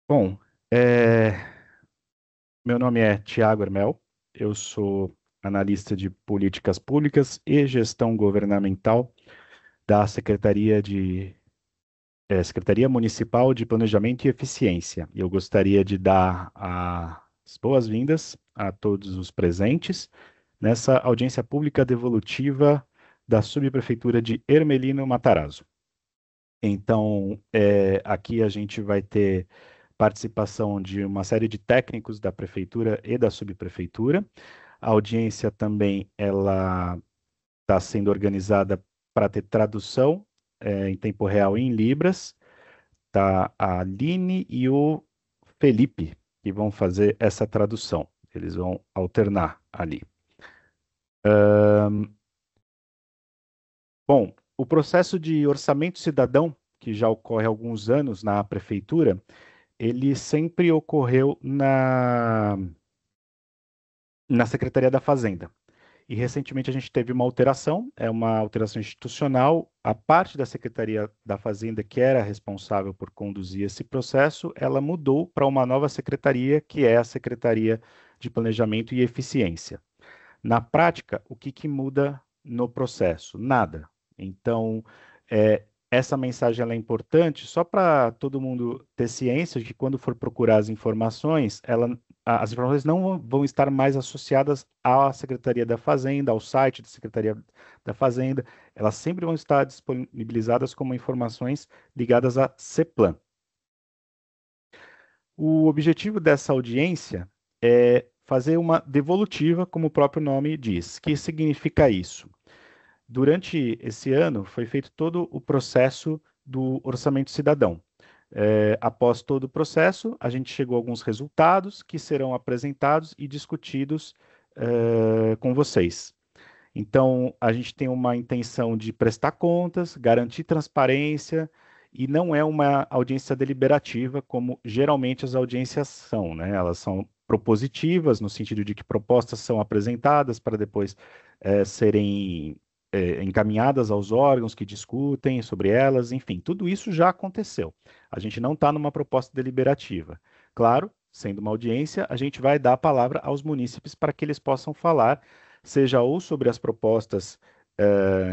Bom, é, meu nome é Tiago Hermel, eu sou analista de políticas públicas e gestão governamental da Secretaria Municipal de Planejamento e Eficiência. Eu gostaria de dar as boas-vindas a todos os presentes nessa audiência pública devolutiva da Subprefeitura de Ermelino Matarazzo. Então, aqui a gente vai ter participação de uma série de técnicos da prefeitura e da subprefeitura. A audiência também ela está sendo organizada para ter tradução em tempo real em Libras. Tá a Aline e o Felipe que vão fazer essa tradução. Eles vão alternar ali. Bom, o processo de orçamento cidadão, que já ocorre há alguns anos na prefeitura, ele sempre ocorreu na Secretaria da Fazenda. E recentemente a gente teve uma alteração, é uma alteração institucional. A parte da Secretaria da Fazenda que era responsável por conduzir esse processo, ela mudou para uma nova secretaria, que é a Secretaria de Planejamento e Eficiência. Na prática, o que que muda no processo? Nada. Então, essa mensagem ela é importante só para todo mundo ter ciência de que quando for procurar as informações, as informações não vão estar mais associadas à Secretaria da Fazenda, ao site da Secretaria da Fazenda. Elas sempre vão estar disponibilizadas como informações ligadas à CEPLAN. O objetivo dessa audiência é fazer uma devolutiva, como o próprio nome diz. O que significa isso? Durante esse ano, foi feito todo o processo do orçamento cidadão. Após todo o processo, a gente chegou a alguns resultados que serão apresentados e discutidos com vocês. Então, a gente tem uma intenção de prestar contas, garantir transparência, e não é uma audiência deliberativa, como geralmente as audiências são, né? Elas são propositivas, no sentido de que propostas são apresentadas para depois serem encaminhadas aos órgãos que discutem sobre elas, enfim, tudo isso já aconteceu. A gente não está numa proposta deliberativa. Claro, sendo uma audiência, a gente vai dar a palavra aos munícipes para que eles possam falar seja ou sobre as propostas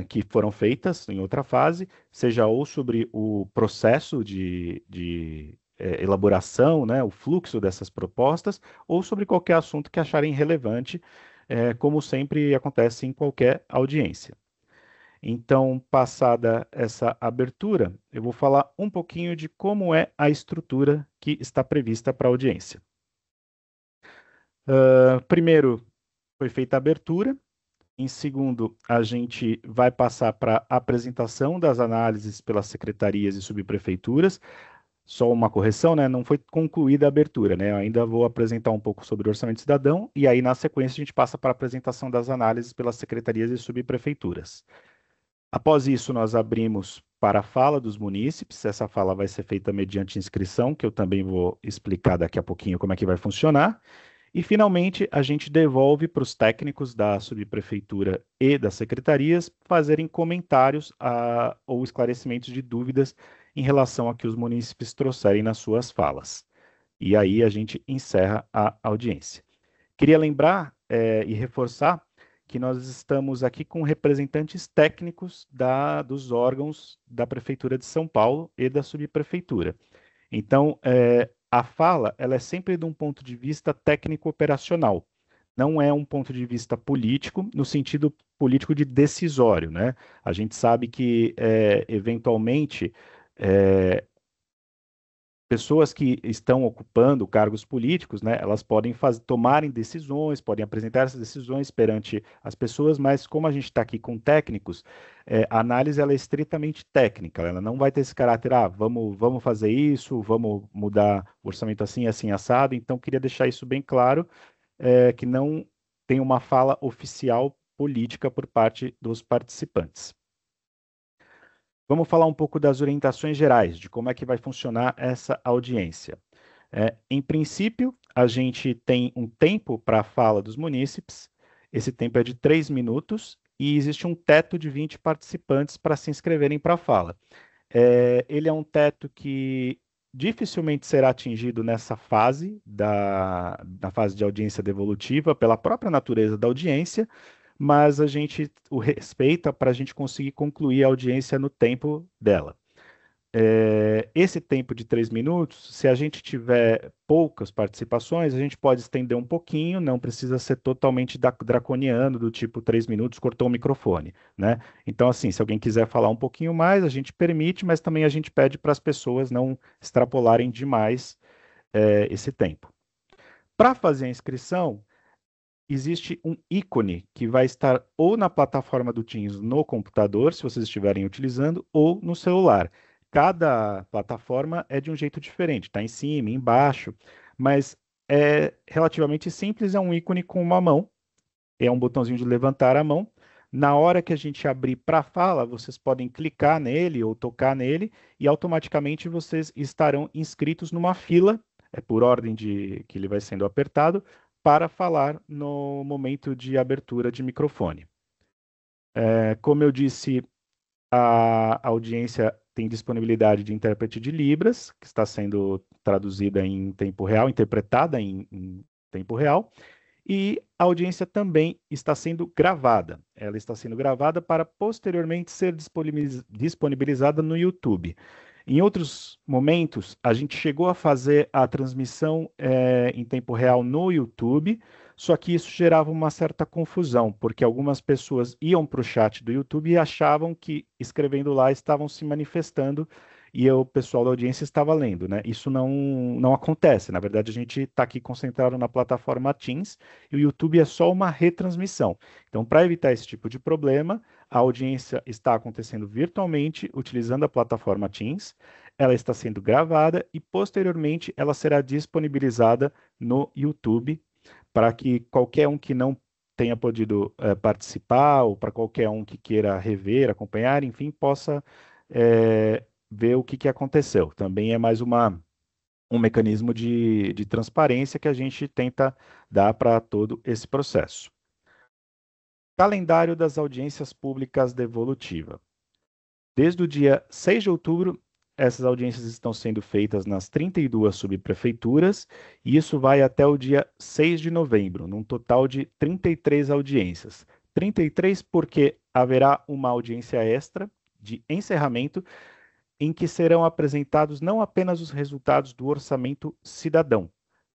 que foram feitas em outra fase, seja ou sobre o processo de elaboração, né, o fluxo dessas propostas, ou sobre qualquer assunto que acharem relevante, como sempre acontece em qualquer audiência. Então, passada essa abertura, eu vou falar um pouquinho de como é a estrutura que está prevista para a audiência. Primeiro, foi feita a abertura. Em segundo, a gente vai passar para a apresentação das análises pelas secretarias e subprefeituras. Só uma correção, né? Não foi concluída a abertura, né? Eu ainda vou apresentar um pouco sobre o orçamento cidadão e aí, na sequência, a gente passa para a apresentação das análises pelas secretarias e subprefeituras. Após isso, nós abrimos para a fala dos munícipes. Essa fala vai ser feita mediante inscrição, que eu também vou explicar daqui a pouquinho como é que vai funcionar. E, finalmente, a gente devolve para os técnicos da subprefeitura e das secretarias fazerem comentários ou esclarecimentos de dúvidas em relação a que os munícipes trouxerem nas suas falas. E aí a gente encerra a audiência. Queria lembrar e reforçar que nós estamos aqui com representantes técnicos dos órgãos da Prefeitura de São Paulo e da subprefeitura. Então, a fala ela é sempre de um ponto de vista técnico-operacional. Não é um ponto de vista político, no sentido político de decisório, né? A gente sabe que, eventualmente, pessoas que estão ocupando cargos políticos, né, elas podem tomarem decisões, podem apresentar essas decisões perante as pessoas, mas como a gente está aqui com técnicos, a análise ela é estritamente técnica, ela não vai ter esse caráter, vamos fazer isso, vamos mudar o orçamento assim, assim, assado, então queria deixar isso bem claro, que não tem uma fala oficial política por parte dos participantes. Vamos falar um pouco das orientações gerais, de como é que vai funcionar essa audiência. Em princípio, a gente tem um tempo para a fala dos munícipes, esse tempo é de 3 minutos, e existe um teto de 20 participantes para se inscreverem para a fala. Ele é um teto que dificilmente será atingido nessa fase na fase de audiência devolutiva, pela própria natureza da audiência, mas a gente o respeita para a gente conseguir concluir a audiência no tempo dela. Esse tempo de 3 minutos, se a gente tiver poucas participações, a gente pode estender um pouquinho, não precisa ser totalmente draconiano, do tipo 3 minutos, cortou o microfone, né? Então, assim, se alguém quiser falar um pouquinho mais, a gente permite, mas também a gente pede para as pessoas não extrapolarem demais, esse tempo. Para fazer a inscrição, existe um ícone que vai estar ou na plataforma do Teams no computador, se vocês estiverem utilizando, ou no celular. Cada plataforma é de um jeito diferente, está em cima, embaixo, mas é relativamente simples, é um ícone com uma mão, é um botãozinho de levantar a mão. Na hora que a gente abrir para a fala, vocês podem clicar nele ou tocar nele e automaticamente vocês estarão inscritos numa fila, por ordem de que ele vai sendo apertado, para falar no momento de abertura de microfone. Como eu disse, a audiência tem disponibilidade de intérprete de Libras, que está sendo traduzida em tempo real, interpretada em tempo real. E a audiência também está sendo gravada. Ela está sendo gravada para posteriormente ser disponibilizada no YouTube. Em outros momentos, a gente chegou a fazer a transmissão em tempo real no YouTube, só que isso gerava uma certa confusão, porque algumas pessoas iam para o chat do YouTube e achavam que escrevendo lá estavam se manifestando e o pessoal da audiência estava lendo, né? Isso não acontece. Na verdade, a gente está aqui concentrado na plataforma Teams e o YouTube é só uma retransmissão. Então, para evitar esse tipo de problema, a audiência está acontecendo virtualmente, utilizando a plataforma Teams. Ela está sendo gravada e, posteriormente, ela será disponibilizada no YouTube para que qualquer um que não tenha podido participar ou para qualquer um que queira rever, acompanhar, enfim, possa ver o que aconteceu. Também é mais um mecanismo de transparência que a gente tenta dar para todo esse processo. Calendário das audiências públicas devolutiva. Desde o dia 6 de outubro, essas audiências estão sendo feitas nas 32 subprefeituras, e isso vai até o dia 6 de novembro, num total de 33 audiências. 33 porque haverá uma audiência extra de encerramento, em que serão apresentados não apenas os resultados do orçamento cidadão,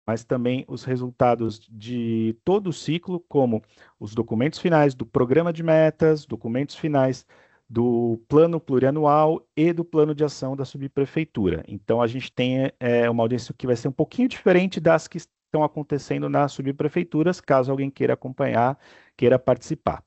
mas também os resultados de todo o ciclo, como os documentos finais do programa de metas, documentos finais do plano plurianual e do plano de ação da subprefeitura. Então, a gente tem uma audiência que vai ser um pouquinho diferente das que estão acontecendo nas subprefeituras, caso alguém queira acompanhar, queira participar.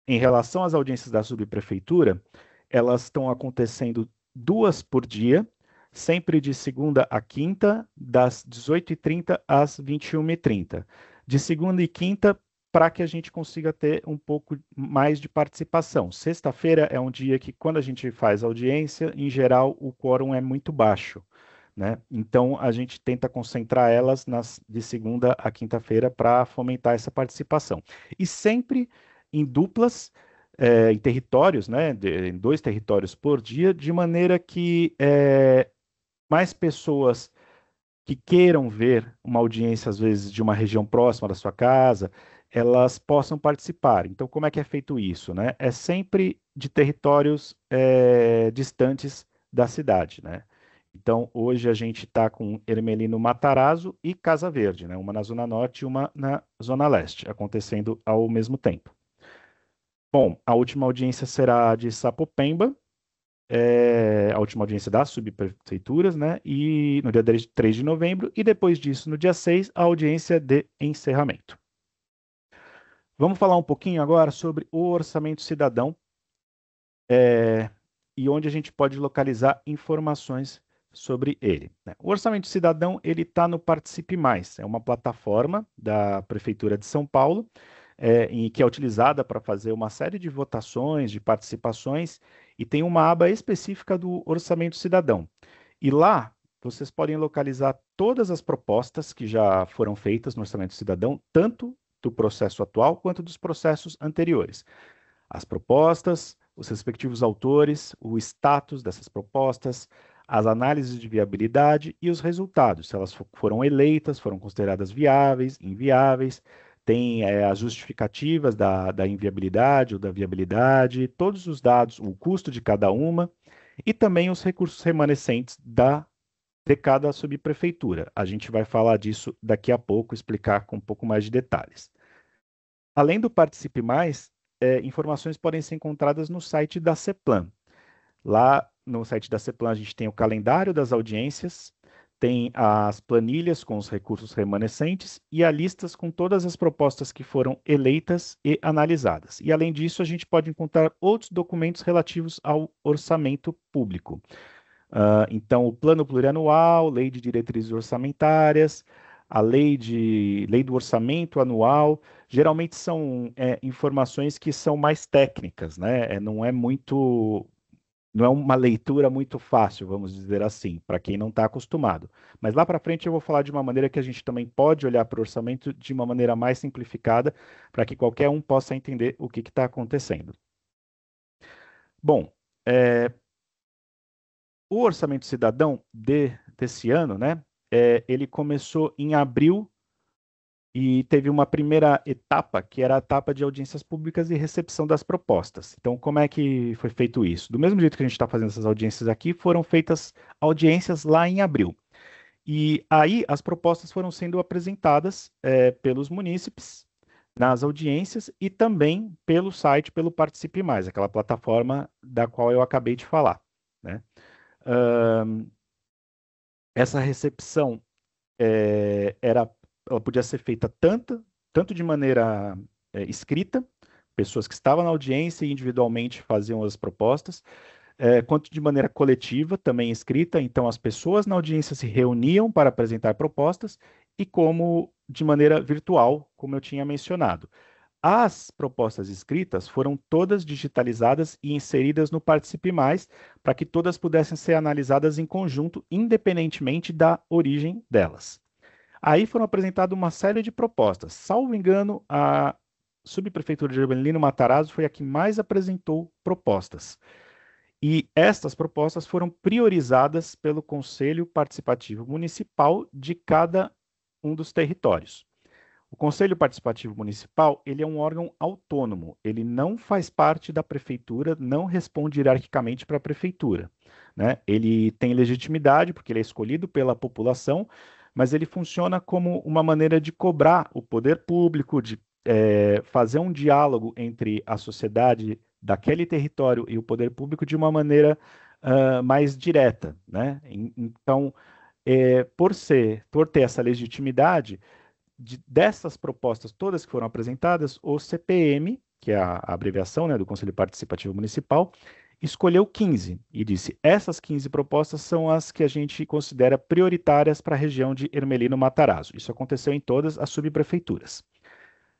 Em relação às audiências da subprefeitura, elas estão acontecendo 2 por dia, sempre de segunda a quinta, das 18h30 às 21h30. De segunda e quinta, para que a gente consiga ter um pouco mais de participação. Sexta-feira é um dia que, quando a gente faz audiência, em geral, o quórum é muito baixo, né? Então, a gente tenta concentrar elas de segunda a quinta-feira para fomentar essa participação. E sempre em duplas, em territórios, né, em 2 territórios por dia, de maneira que mais pessoas que queiram ver uma audiência, às vezes, de uma região próxima da sua casa, elas possam participar. Então, como é que é feito isso, né? É sempre de territórios distantes da cidade, né? Então, hoje a gente está com Ermelino Matarazzo e Casa Verde, né? Uma na Zona Norte e uma na Zona Leste, acontecendo ao mesmo tempo. Bom, a última audiência será de Sapopemba, a última audiência das subprefeituras, né? E no dia 3 de novembro, e depois disso, no dia 6, a audiência de encerramento. Vamos falar um pouquinho agora sobre o orçamento cidadão, e onde a gente pode localizar informações sobre ele, né? O orçamento cidadão ele está no Participe Mais, é uma plataforma da Prefeitura de São Paulo, que é utilizada para fazer uma série de votações, de participações, e tem uma aba específica do orçamento cidadão. E lá vocês podem localizar todas as propostas que já foram feitas no orçamento cidadão, tanto do processo atual quanto dos processos anteriores. As propostas, os respectivos autores, o status dessas propostas, as análises de viabilidade e os resultados, se elas foram eleitas, foram consideradas viáveis, inviáveis, tem as justificativas da inviabilidade ou da viabilidade, todos os dados, o custo de cada uma, e também os recursos remanescentes de cada subprefeitura. A gente vai falar disso daqui a pouco, explicar com um pouco mais de detalhes. Além do Participe Mais, informações podem ser encontradas no site da CEPLAN. Lá no site da CEPLAN a gente tem o calendário das audiências, tem as planilhas com os recursos remanescentes e a listas com todas as propostas que foram eleitas e analisadas. E além disso, a gente pode encontrar outros documentos relativos ao orçamento público. Então, o plano plurianual, lei de diretrizes orçamentárias, a lei do orçamento anual, geralmente são informações que são mais técnicas, né? Não é uma leitura muito fácil, vamos dizer assim, para quem não está acostumado. Mas lá para frente eu vou falar de uma maneira que a gente também pode olhar para o orçamento de uma maneira mais simplificada, para que qualquer um possa entender o que está acontecendo. Bom, o Orçamento Cidadão desse ano, né, ele começou em abril e teve uma primeira etapa, que era a etapa de audiências públicas e recepção das propostas. Então, como é que foi feito isso? Do mesmo jeito que a gente está fazendo essas audiências aqui, foram feitas audiências lá em abril. E aí as propostas foram sendo apresentadas pelos munícipes nas audiências e também pelo site, pelo Participe Mais, aquela plataforma da qual eu acabei de falar, né? Essa recepção ela podia ser feita tanto de maneira escrita, pessoas que estavam na audiência e individualmente faziam as propostas, quanto de maneira coletiva, também escrita. Então, as pessoas na audiência se reuniam para apresentar propostas e como de maneira virtual, como eu tinha mencionado. As propostas escritas foram todas digitalizadas e inseridas no Participe Mais, para que todas pudessem ser analisadas em conjunto, independentemente da origem delas. Aí foram apresentadas uma série de propostas. Salvo engano, a subprefeitura de Ermelino Matarazzo foi a que mais apresentou propostas. E estas propostas foram priorizadas pelo Conselho Participativo Municipal de cada um dos territórios. O Conselho Participativo Municipal, ele é um órgão autônomo, ele não faz parte da prefeitura, não responde hierarquicamente para a prefeitura, né? Ele tem legitimidade, porque ele é escolhido pela população, mas ele funciona como uma maneira de cobrar o poder público, de fazer um diálogo entre a sociedade daquele território e o poder público de uma maneira mais direta, né? Então, por ter essa legitimidade, dessas propostas todas que foram apresentadas, o CPM, que é a abreviação, né, do Conselho Participativo Municipal, escolheu 15 e disse: essas 15 propostas são as que a gente considera prioritárias para a região de Ermelino Matarazzo. Isso aconteceu em todas as subprefeituras.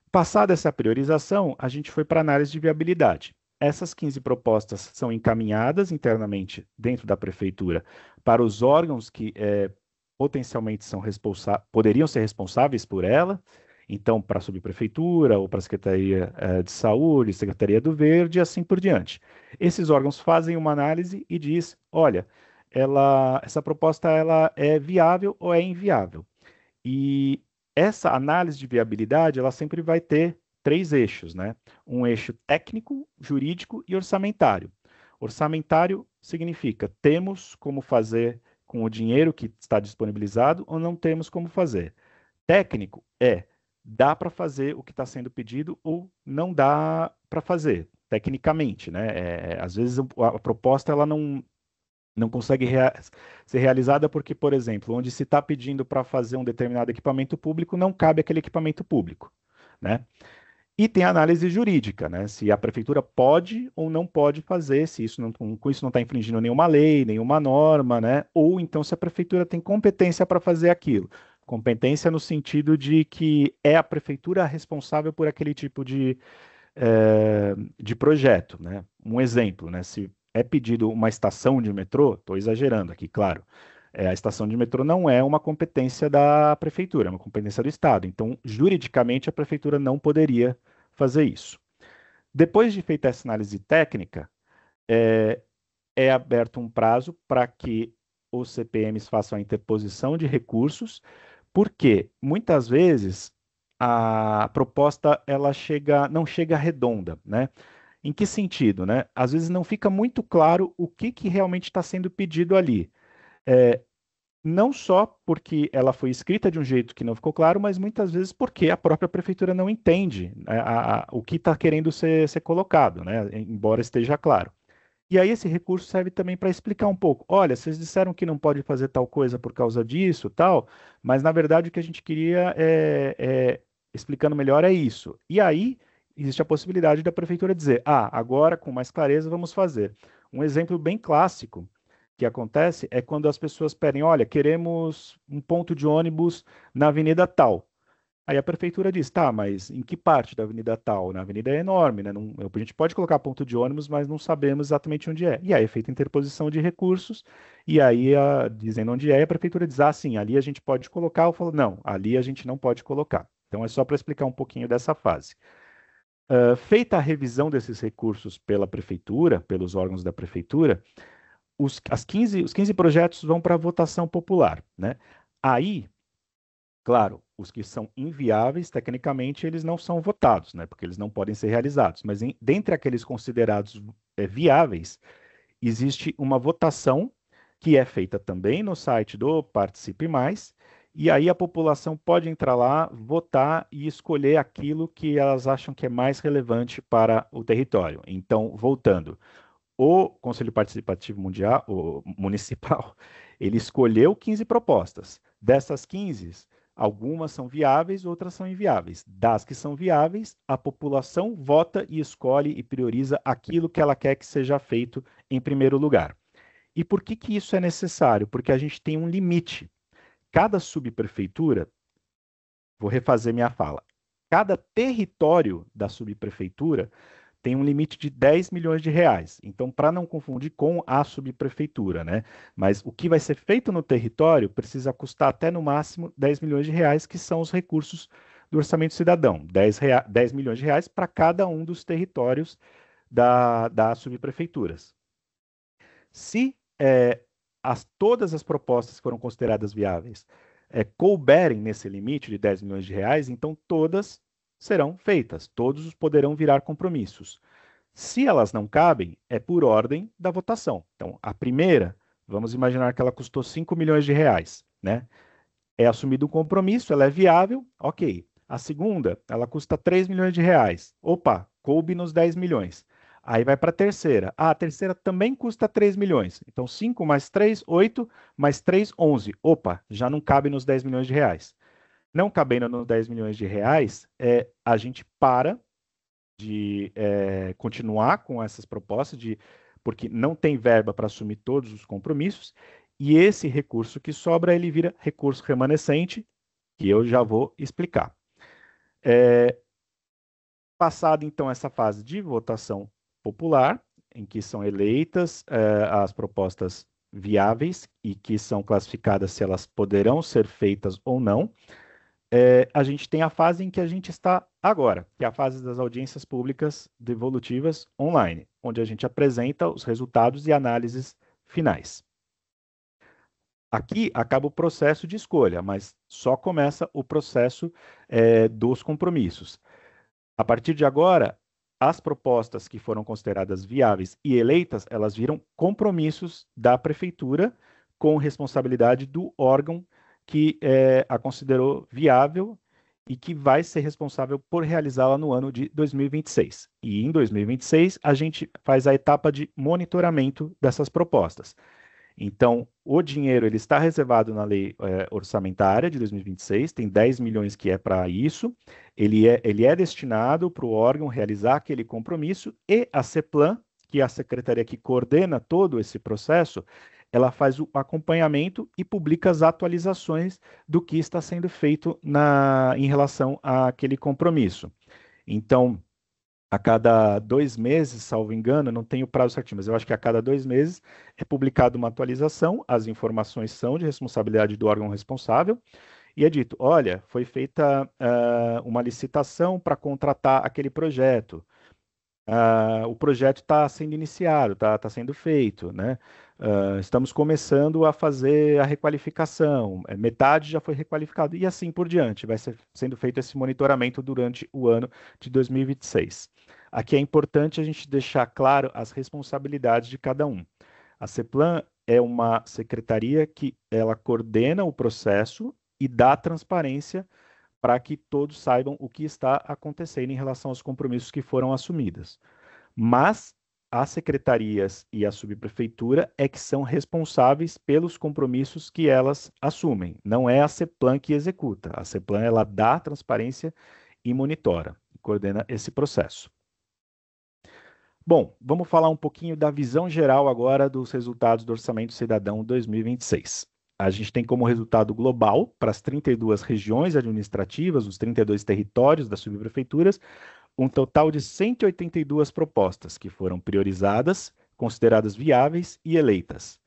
Passada essa priorização, a gente foi para a análise de viabilidade. Essas 15 propostas são encaminhadas internamente dentro da prefeitura para os órgãos que potencialmente poderiam ser responsáveis por ela, então para a subprefeitura ou para a Secretaria de Saúde, Secretaria do Verde e assim por diante. Esses órgãos fazem uma análise e diz, olha, essa proposta ela é viável ou é inviável. E essa análise de viabilidade, ela sempre vai ter três eixos, né? Um eixo técnico, jurídico e orçamentário. Orçamentário significa temos como fazer com o dinheiro que está disponibilizado ou não temos como fazer. Técnico dá para fazer o que está sendo pedido ou não dá para fazer, tecnicamente, né? Às vezes a proposta ela não consegue ser realizada porque, por exemplo, onde se está pedindo para fazer um determinado equipamento público, não cabe aquele equipamento público, né? E tem a análise jurídica, né? Se a prefeitura pode ou não pode fazer, se isso não, com isso não está infringindo nenhuma lei, nenhuma norma, né? Ou então se a prefeitura tem competência para fazer aquilo. Competência no sentido de que é a prefeitura responsável por aquele tipo de projeto, né? Um exemplo, né? Se é pedido uma estação de metrô, estou exagerando aqui, claro. A estação de metrô não é uma competência da prefeitura, é uma competência do Estado. Então, juridicamente, a prefeitura não poderia fazer isso. Depois de feita essa análise técnica, é aberto um prazo para que os CPMs façam a interposição de recursos, porque muitas vezes a proposta não chega redonda, né? Em que sentido, né? Às vezes não fica muito claro o que realmente está sendo pedido ali. É, não só porque ela foi escrita de um jeito que não ficou claro, mas muitas vezes porque a própria prefeitura não entende, né, o que está querendo ser colocado, né? Embora esteja claro. E aí esse recurso serve também para explicar um pouco. Olha, vocês disseram que não pode fazer tal coisa por causa disso, tal, mas na verdade o que a gente queria explicando melhor é isso. E aí existe a possibilidade da prefeitura dizer, agora com mais clareza vamos fazer. Um exemplo bem clássico que acontece é quando as pessoas pedem, olha, queremos um ponto de ônibus na avenida tal. Aí a prefeitura diz, tá, mas em que parte da avenida tal? Na avenida é enorme, né? A gente pode colocar ponto de ônibus, mas não sabemos exatamente onde é. E aí é feita interposição de recursos, e aí, dizendo onde é, a prefeitura diz, sim, ali a gente pode colocar. Eu falo, não, ali a gente não pode colocar. Então é só para explicar um pouquinho dessa fase. Feita a revisão desses recursos pela prefeitura, pelos órgãos da prefeitura, os 15 projetos vão para votação popular, né? Aí claro, os que são inviáveis, tecnicamente, eles não são votados, né? Porque eles não podem ser realizados. Mas dentre aqueles considerados viáveis, existe uma votação que é feita também no site do Participe Mais, e aí a população pode entrar lá, votar e escolher aquilo que elas acham que é mais relevante para o território. Então, voltando, o Conselho Participativo Mundial, o municipal, ele escolheu 15 propostas. Dessas 15, algumas são viáveis, outras são inviáveis. Das que são viáveis, a população vota e escolhe e prioriza aquilo que ela quer que seja feito em primeiro lugar. E por que que isso é necessário? Porque a gente tem um limite. Cada subprefeitura, vou refazer minha fala, cada território da subprefeitura tem um limite de 10 milhões de reais. Então, para não confundir com a subprefeitura, né? Mas o que vai ser feito no território precisa custar até no máximo 10 milhões de reais, que são os recursos do orçamento cidadão. 10 milhões de reais para cada um dos territórios das subprefeituras. Se todas as propostas que foram consideradas viáveis couberem nesse limite de 10 milhões de reais, então todas serão feitas, todos poderão virar compromissos. Se elas não cabem, é por ordem da votação. Então, a primeira, vamos imaginar que ela custou 5 milhões de reais, né? É assumido um compromisso, ela é viável, ok. A segunda, ela custa 3 milhões de reais. Opa, coube nos 10 milhões. Aí vai para a terceira. A terceira também custa 3 milhões. Então, 5 mais 3, 8, mais 3, 11. Opa, já não cabe nos 10 milhões de reais. Não cabendo nos 10 milhões de reais, a gente para de continuar com essas propostas, porque não tem verba para assumir todos os compromissos, e esse recurso que sobra, ele vira recurso remanescente, que eu já vou explicar. Passada, então, essa fase de votação popular, em que são eleitas as propostas viáveis e que são classificadas se elas poderão ser feitas ou não, a gente tem a fase em que a gente está agora, que é a fase das audiências públicas devolutivas online, onde a gente apresenta os resultados e análises finais. Aqui acaba o processo de escolha, mas só começa o processo dos compromissos. A partir de agora, as propostas que foram consideradas viáveis e eleitas, elas viram compromissos da prefeitura com responsabilidade do órgão que a considerou viável e que vai ser responsável por realizá-la no ano de 2026. E em 2026, a gente faz a etapa de monitoramento dessas propostas. Então, o dinheiro ele está reservado na lei orçamentária de 2026, tem 10 milhões que é para isso, ele é destinado para o órgão realizar aquele compromisso e a CEPLAN, que é a secretaria que coordena todo esse processo, ela faz o acompanhamento e publica as atualizações do que está sendo feito em relação àquele compromisso. Então, a cada 2 meses, salvo engano, não tenho o prazo certinho, mas eu acho que a cada 2 meses é publicada uma atualização, as informações são de responsabilidade do órgão responsável, e é dito, olha, foi feita uma licitação para contratar aquele projeto. o projeto está sendo iniciado, está sendo feito, né? Estamos começando a fazer a requalificação, metade já foi requalificado, e assim por diante. Vai ser sendo feito esse monitoramento durante o ano de 2026. Aqui é importante a gente deixar claro as responsabilidades de cada um. A CEPLAN é uma secretaria que ela coordena o processo e dá transparência para que todos saibam o que está acontecendo em relação aos compromissos que foram assumidos. Mas as secretarias e a subprefeitura é que são responsáveis pelos compromissos que elas assumem. Não é a CEPLAN que executa. A CEPLAN ela dá transparência e monitora, coordena esse processo. Bom, vamos falar um pouquinho da visão geral agora dos resultados do Orçamento Cidadão 2026. A gente tem como resultado global, para as 32 regiões administrativas, os 32 territórios das subprefeituras, um total de 182 propostas que foram priorizadas, consideradas viáveis e eleitas.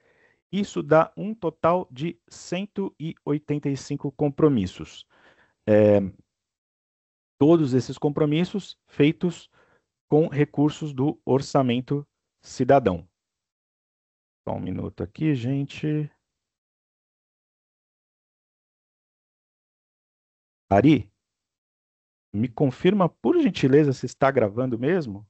Isso dá um total de 185 compromissos. Todos esses compromissos feitos com recursos do orçamento cidadão. Só um minuto aqui, gente. Ari, me confirma, por gentileza, se está gravando mesmo?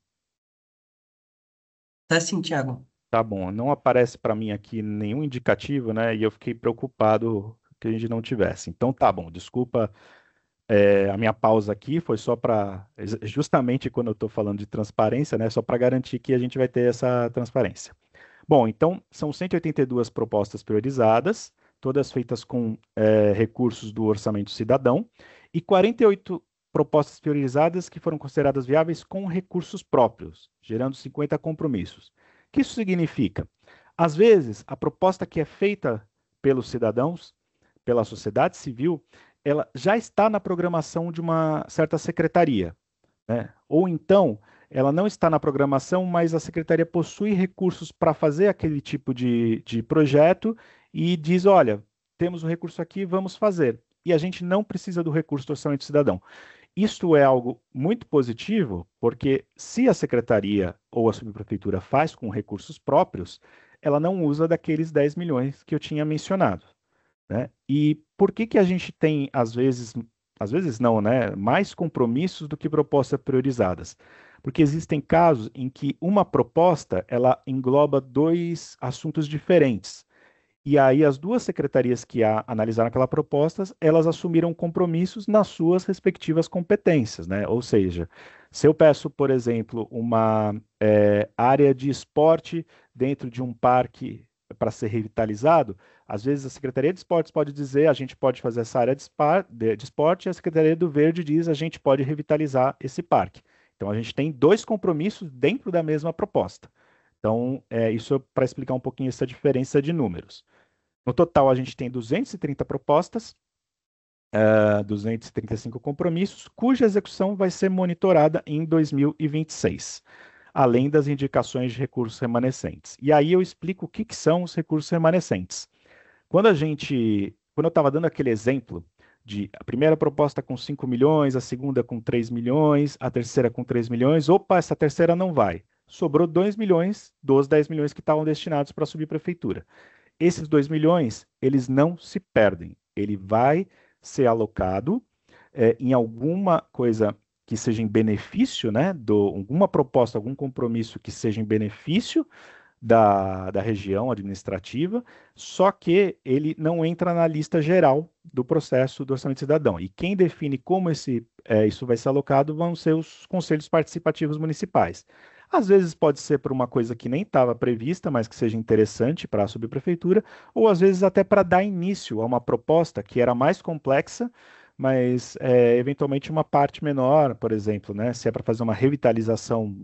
Tá sim, Thiago. Tá bom, não aparece para mim aqui nenhum indicativo, né? E eu fiquei preocupado que a gente não tivesse. Então tá bom, desculpa, a minha pausa aqui foi só para, justamente quando eu estou falando de transparência, né? Só para garantir que a gente vai ter essa transparência. Bom, então são 182 propostas priorizadas, todas feitas com recursos do Orçamento Cidadão, e 48 propostas priorizadas que foram consideradas viáveis com recursos próprios, gerando 50 compromissos. O que isso significa? Às vezes, a proposta que é feita pelos cidadãos, pela sociedade civil, ela já está na programação de uma certa secretaria, né? Ou então, ela não está na programação, mas a secretaria possui recursos para fazer aquele tipo de projeto e diz: olha, temos um recurso aqui, vamos fazer. E a gente não precisa do recurso do orçamento cidadão. Isto é algo muito positivo, porque se a secretaria ou a subprefeitura faz com recursos próprios, ela não usa daqueles 10 milhões que eu tinha mencionado, né? E por que que a gente tem, às vezes não, né, mais compromissos do que propostas priorizadas? Porque existem casos em que uma proposta, ela engloba dois assuntos diferentes. E aí as duas secretarias que analisaram aquela proposta, elas assumiram compromissos nas suas respectivas competências, né? Ou seja, se eu peço, por exemplo, uma área de esporte dentro de um parque para ser revitalizado, às vezes a Secretaria de Esportes pode dizer a gente pode fazer essa área de esporte, e a Secretaria do Verde diz a gente pode revitalizar esse parque. Então a gente tem dois compromissos dentro da mesma proposta. Então, isso é para explicar um pouquinho essa diferença de números. No total, a gente tem 230 propostas, 235 compromissos, cuja execução vai ser monitorada em 2026, além das indicações de recursos remanescentes. E aí eu explico o que que são os recursos remanescentes. Quando eu estava dando aquele exemplo de a primeira proposta com 5 milhões, a segunda com 3 milhões, a terceira com 3 milhões, opa, essa terceira não vai. Sobrou 2 milhões dos 10 milhões que estavam destinados para a subprefeitura. Esses 2 milhões, eles não se perdem. Ele vai ser alocado em alguma coisa que seja em benefício, né, alguma proposta, algum compromisso que seja em benefício da região administrativa, só que ele não entra na lista geral do processo do orçamento cidadão. E quem define como isso vai ser alocado vão ser os conselhos participativos municipais. Às vezes pode ser por uma coisa que nem estava prevista, mas que seja interessante para a subprefeitura, ou às vezes até para dar início a uma proposta que era mais complexa, mas eventualmente uma parte menor, por exemplo, né? Se é para fazer uma revitalização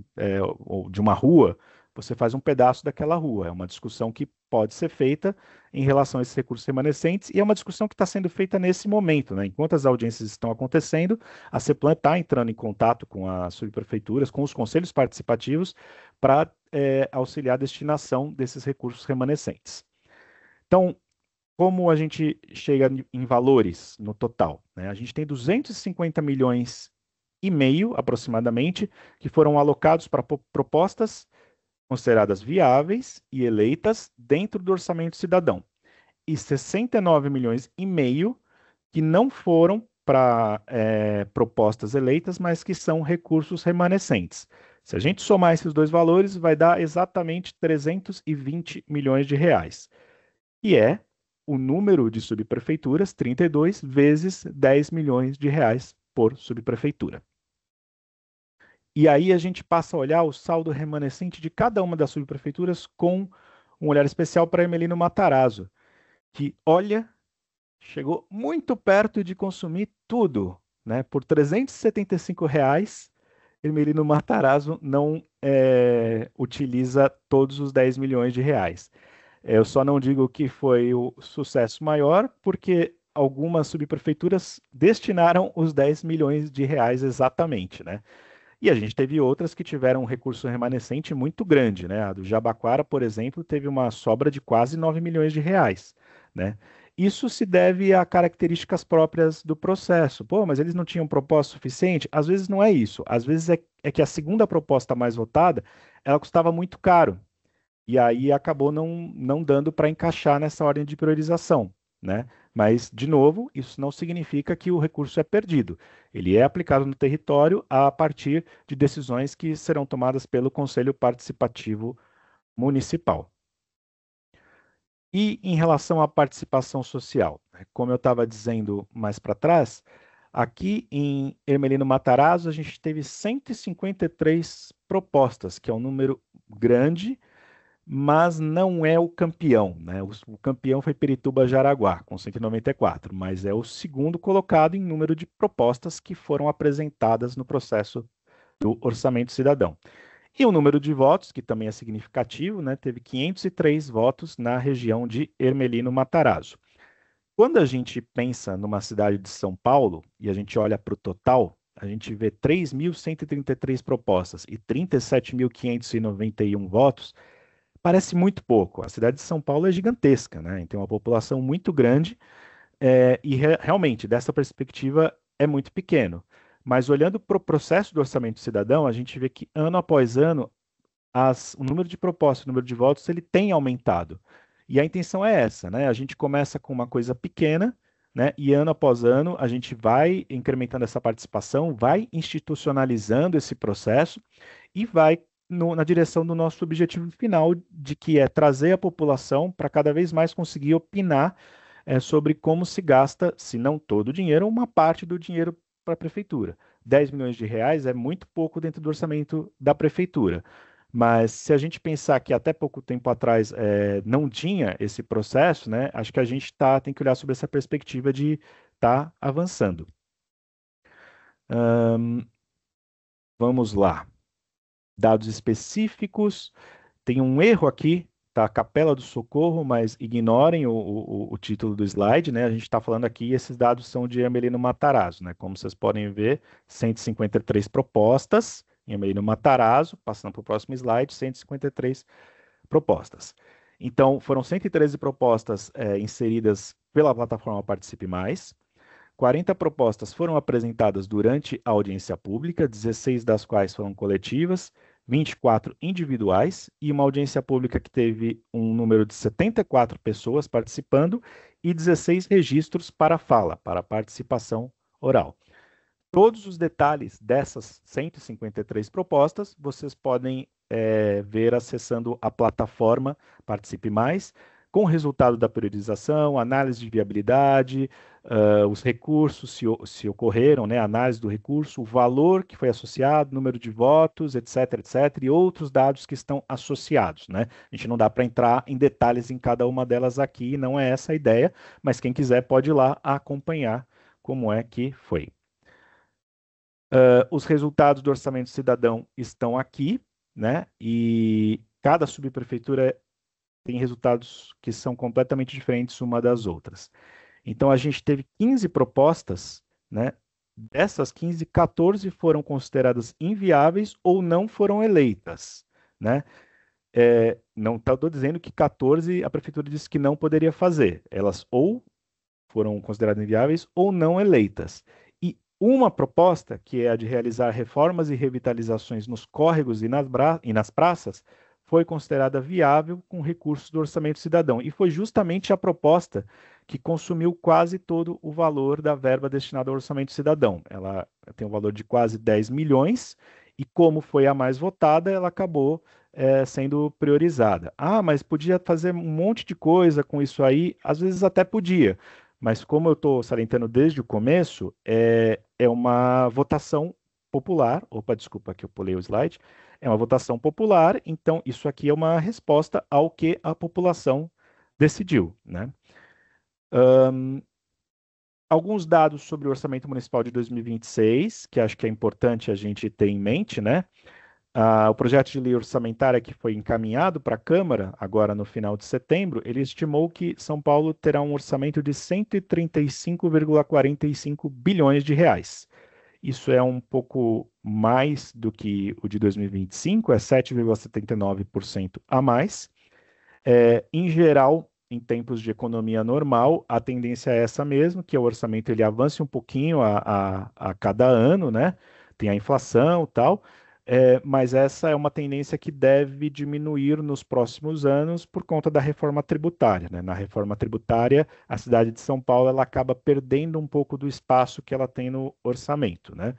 ou de uma rua, você faz um pedaço daquela rua. É uma discussão que pode ser feita em relação a esses recursos remanescentes e é uma discussão que está sendo feita nesse momento, né? Enquanto as audiências estão acontecendo, a CEPLAN está entrando em contato com as subprefeituras, com os conselhos participativos, para auxiliar a destinação desses recursos remanescentes. Então, como a gente chega em valores no total, né? A gente tem 250 milhões e meio, aproximadamente, que foram alocados para propostas consideradas viáveis e eleitas dentro do orçamento cidadão. E 69 milhões e meio que não foram para propostas eleitas, mas que são recursos remanescentes. Se a gente somar esses dois valores, vai dar exatamente 320 milhões de reais, que é o número de subprefeituras, 32, vezes 10 milhões de reais por subprefeitura. E aí a gente passa a olhar o saldo remanescente de cada uma das subprefeituras com um olhar especial para Ermelino Matarazzo, que, olha, chegou muito perto de consumir tudo, né? Por R$ 375, Ermelino Matarazzo não utiliza todos os 10 milhões de reais. Eu só não digo que foi o sucesso maior, porque algumas subprefeituras destinaram os 10 milhões de reais exatamente, né? E a gente teve outras que tiveram um recurso remanescente muito grande, né? A do Jabaquara, por exemplo, teve uma sobra de quase 9 milhões de reais, né? Isso se deve a características próprias do processo. Pô, mas eles não tinham proposta suficiente? Às vezes não é isso. Às vezes é que a segunda proposta mais votada, ela custava muito caro. E aí acabou não dando para encaixar nessa ordem de priorização, né? Mas, de novo, isso não significa que o recurso é perdido. Ele é aplicado no território a partir de decisões que serão tomadas pelo Conselho Participativo Municipal. E em relação à participação social, né, como eu estava dizendo mais para trás, aqui em Ermelino Matarazzo a gente teve 153 propostas, que é um número grande, mas não é o campeão, né? O campeão foi Pirituba-Jaraguá, com 194, mas é o segundo colocado em número de propostas que foram apresentadas no processo do Orçamento Cidadão. E o número de votos, que também é significativo, né? Teve 503 votos na região de Ermelino Matarazzo. Quando a gente pensa numa cidade de São Paulo e a gente olha para o total, a gente vê 3.133 propostas e 37.591 votos. Parece muito pouco. A cidade de São Paulo é gigantesca, né? Tem uma população muito grande, e realmente, dessa perspectiva, é muito pequeno. Mas olhando para o processo do orçamento cidadão, a gente vê que ano após ano o número de propostas, o número de votos, ele tem aumentado. E a intenção é essa, né? A gente começa com uma coisa pequena, né? E ano após ano a gente vai incrementando essa participação, vai institucionalizando esse processo e vai na direção do nosso objetivo final, de que é trazer a população para cada vez mais conseguir opinar sobre como se gasta, se não todo o dinheiro, uma parte do dinheiro para a prefeitura. 10 milhões de reais é muito pouco dentro do orçamento da prefeitura. Mas se a gente pensar que até pouco tempo atrás não tinha esse processo, né, acho que a gente tem que olhar sobre essa perspectiva de estar avançando. Vamos lá. Dados específicos. Tem um erro aqui, tá? Capela do Socorro, mas ignorem o título do slide, né? A gente está falando aqui, esses dados são de Ermelino Matarazzo, né? Como vocês podem ver, 153 propostas em Ermelino Matarazzo, passando para o próximo slide, 153 propostas. Então, foram 113 propostas inseridas pela plataforma Participe Mais. 40 propostas foram apresentadas durante a audiência pública, 16 das quais foram coletivas, 24 individuais, e uma audiência pública que teve um número de 74 pessoas participando e 16 registros para fala, para participação oral. Todos os detalhes dessas 153 propostas vocês podem ver acessando a plataforma Participe Mais, com o resultado da priorização, análise de viabilidade, os recursos, se ocorreram, né, análise do recurso, o valor que foi associado, número de votos, etc., etc., e outros dados que estão associados, né? A gente não dá para entrar em detalhes em cada uma delas aqui, não é essa a ideia, mas quem quiser pode ir lá acompanhar como é que foi. Os resultados do orçamento cidadão estão aqui, né? E cada subprefeitura tem resultados que são completamente diferentes uma das outras. Então, a gente teve 15 propostas, né? Dessas 15, 14 foram consideradas inviáveis ou não foram eleitas, né? Não estou dizendo que 14 a prefeitura disse que não poderia fazer. Elas ou foram consideradas inviáveis ou não eleitas. E Uma proposta, que é a de realizar reformas e revitalizações nos córregos e nas praças, foi considerada viável com recursos do Orçamento Cidadão. E foi justamente a proposta que consumiu quase todo o valor da verba destinada ao Orçamento Cidadão. Ela tem um valor de quase 10 milhões, e como foi a mais votada, ela acabou sendo priorizada. Ah, mas podia fazer um monte de coisa com isso aí? Às vezes até podia. Mas como eu estou salientando desde o começo, é uma votação popular. Opa, desculpa que eu pulei o slide. É uma votação popular, então isso aqui é uma resposta ao que a população decidiu, né? Alguns dados sobre o Orçamento Municipal de 2026, que acho que é importante a gente ter em mente, né? O projeto de lei orçamentária que foi encaminhado para a Câmara, agora no final de setembro, ele estimou que São Paulo terá um orçamento de 135,45 bilhões de reais. Isso é um pouco mais do que o de 2025, é 7,79% a mais. Em geral, em tempos de economia normal, a tendência é essa mesmo, que o orçamento ele avance um pouquinho a cada ano, né? Tem a inflação e tal, mas essa é uma tendência que deve diminuir nos próximos anos por conta da reforma tributária, né? Na reforma tributária, a cidade de São Paulo ela acaba perdendo um pouco do espaço que ela tem no orçamento, né?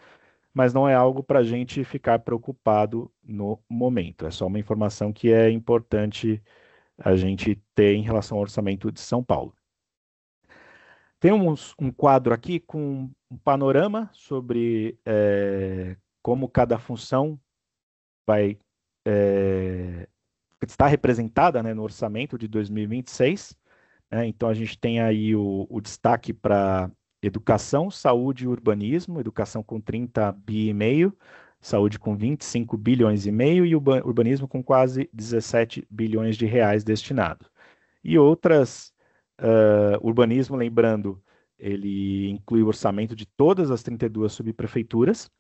Mas não é algo para a gente ficar preocupado no momento. É só uma informação que é importante a gente ter em relação ao orçamento de São Paulo. Temos um quadro aqui com um panorama sobre como cada função vai estar representada, né, no orçamento de 2026. Né? Então, a gente tem aí o destaque para educação, saúde e urbanismo, educação com 30 bi e meio, saúde com 25 bilhões e meio e urbanismo com quase 17 bilhões de reais destinados. E outras, urbanismo, lembrando, ele inclui o orçamento de todas as 32 subprefeituras,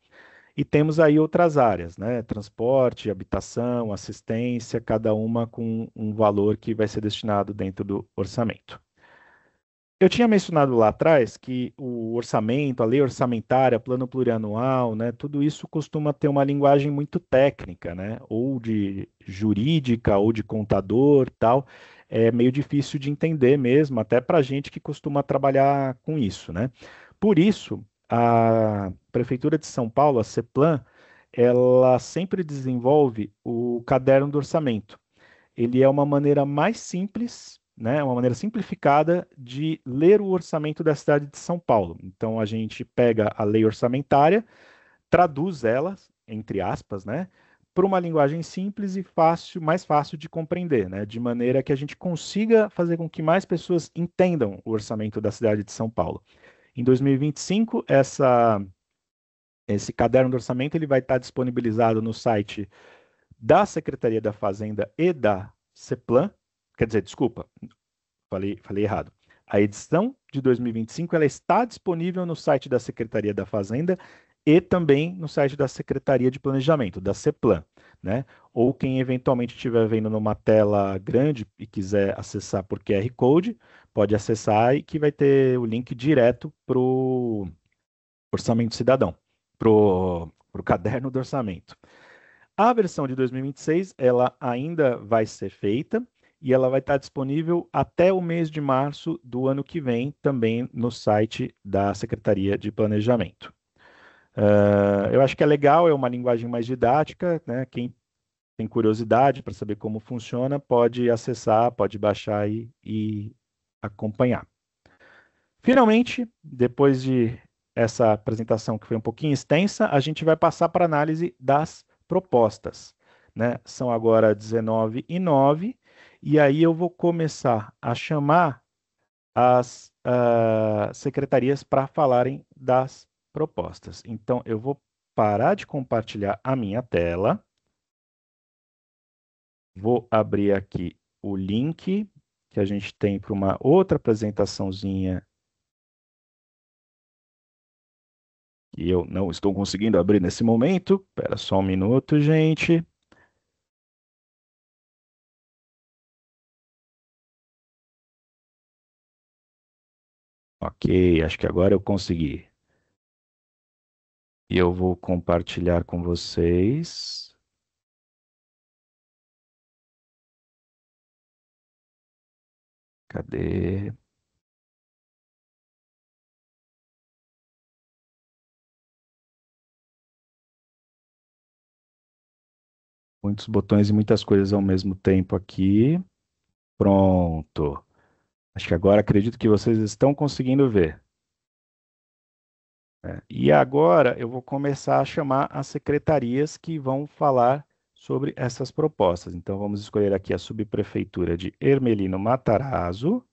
e temos aí outras áreas, né? Transporte, habitação, assistência, cada uma com um valor que vai ser destinado dentro do orçamento. Eu tinha mencionado lá atrás que o orçamento, a lei orçamentária, plano plurianual, né, tudo isso costuma ter uma linguagem muito técnica, né, ou de jurídica, ou de contador, tal. É meio difícil de entender mesmo, até para a gente que costuma trabalhar com isso, né. Por isso, a Prefeitura de São Paulo, a CEPLAN, ela sempre desenvolve o caderno do orçamento. Ele é uma maneira mais simples, né, uma maneira simplificada de ler o orçamento da cidade de São Paulo. Então a gente pega a lei orçamentária, traduz ela, entre aspas, né, para uma linguagem simples e fácil, mais fácil de compreender, né, de maneira que a gente consiga fazer com que mais pessoas entendam o orçamento da cidade de São Paulo. Em 2025, esse caderno do orçamento ele vai estar disponibilizado no site da Secretaria da Fazenda e da CEPLAN, quer dizer, desculpa, falei errado. A edição de 2025 ela está disponível no site da Secretaria da Fazenda e também no site da Secretaria de Planejamento, da CEPLAN, né? Ou quem eventualmente estiver vendo numa tela grande e quiser acessar por QR Code, pode acessar e que vai ter o link direto para o Orçamento Cidadão, para o caderno do orçamento. A versão de 2026, ela ainda vai ser feita e ela vai estar disponível até o mês de março do ano que vem, também no site da Secretaria de Planejamento. Eu acho que é legal, é uma linguagem mais didática, né? Quem tem curiosidade para saber como funciona, pode acessar, pode baixar e acompanhar. Finalmente, depois de essa apresentação que foi um pouquinho extensa, a gente vai passar para a análise das propostas, né? São agora 19h09, e aí eu vou começar a chamar as secretarias para falarem das propostas. Então, eu vou parar de compartilhar a minha tela, vou abrir aqui o link que a gente tem para uma outra apresentaçãozinha que eu não estou conseguindo abrir nesse momento. Espera só um minuto, gente. Ok, acho que agora eu consegui. E eu vou compartilhar com vocês. Cadê? Muitos botões e muitas coisas ao mesmo tempo aqui. Pronto. Acho que agora acredito que vocês estão conseguindo ver. E agora eu vou começar a chamar as secretarias que vão falar sobre essas propostas. Então vamos escolher aqui a subprefeitura de Hermelino Matarazzo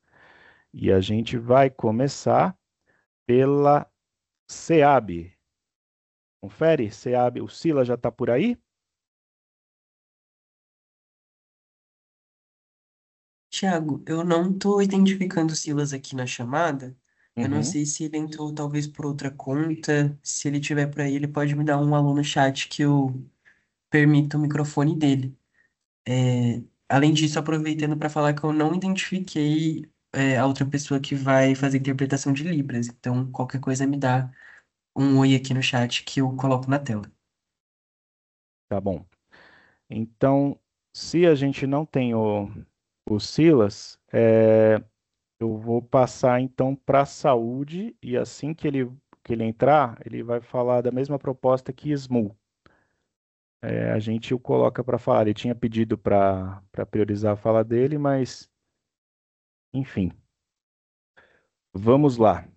e a gente vai começar pela SEAB. Confere, SEAB, o Sila já está por aí? Tiago, eu não estou identificando o Silas aqui na chamada. Eu não Uhum. sei se ele entrou talvez por outra conta. Se ele tiver por aí, ele pode me dar um alô no chat que eu permita o microfone dele. Além disso, aproveitando para falar que eu não identifiquei a outra pessoa que vai fazer interpretação de Libras. Então, qualquer coisa me dá um oi aqui no chat que eu coloco na tela. Tá bom. Então, se a gente não tem o Silas, eu vou passar então para a saúde e assim que ele entrar, ele vai falar da mesma proposta que SMU. A gente o coloca para falar. Ele tinha pedido para priorizar a fala dele, mas enfim, vamos lá.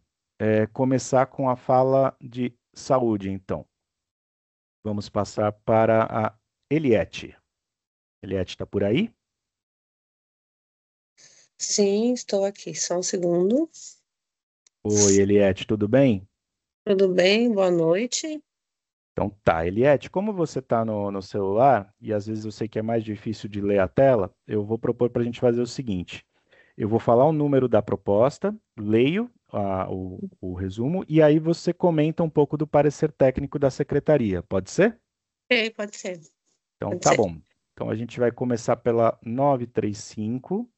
Começar com a fala de saúde, então. Vamos passar para a Eliette. Eliette está por aí? Sim, estou aqui. Só um segundo. Oi, Eliette, tudo bem? Tudo bem? Boa noite. Então tá, Eliette, como você está no celular, e às vezes eu sei que é mais difícil de ler a tela, eu vou propor para a gente fazer o seguinte: eu vou falar o número da proposta, leio o resumo, e aí você comenta um pouco do parecer técnico da secretaria, pode ser? Ok, pode ser. Então Pode tá ser. bom. Então a gente vai começar pela 935,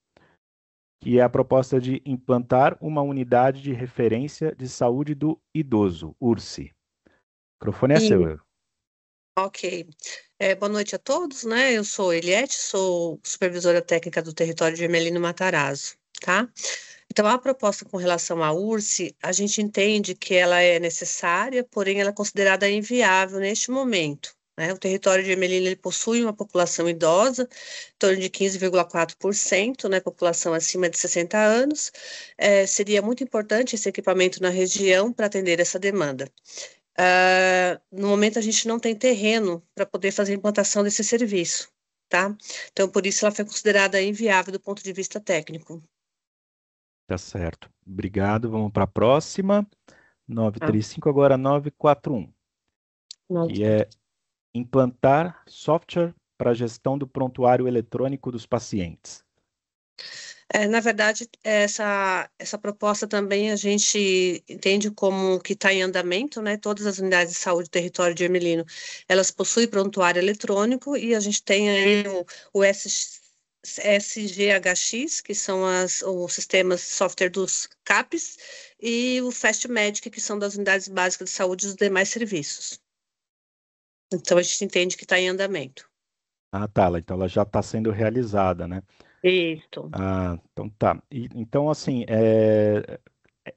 que é a proposta de implantar uma unidade de referência de saúde do idoso, URSI. O microfone é E, seu. ok. Boa noite a todos, né? Eu sou Eliette, sou supervisora técnica do território de Ermelino Matarazzo, tá? Então, a proposta com relação à URSE, a gente entende que ela é necessária, porém ela é considerada inviável neste momento. Né? O território de Ermelino ele possui uma população idosa, em torno de 15,4%, né? População acima de 60 anos. Seria muito importante esse equipamento na região para atender essa demanda. No momento, a gente não tem terreno para poder fazer a implantação desse serviço, tá? Então, por isso, ela foi considerada inviável do ponto de vista técnico. Tá certo. Obrigado. Vamos para a próxima. Tá? 935, agora 941, que é implantar software para gestão do prontuário eletrônico dos pacientes. Na verdade, essa proposta também a gente entende como que está em andamento, né? Todas as unidades de saúde do território de Ermelino, elas possuem prontuário eletrônico e a gente tem aí o SGHX, que são os sistemas software dos CAPs, e o Fast Medic, que são das unidades básicas de saúde dos demais serviços. Então, a gente entende que está em andamento. Ah, tá. Então ela já está sendo realizada, né? Isso. Ah, então tá. Então, assim,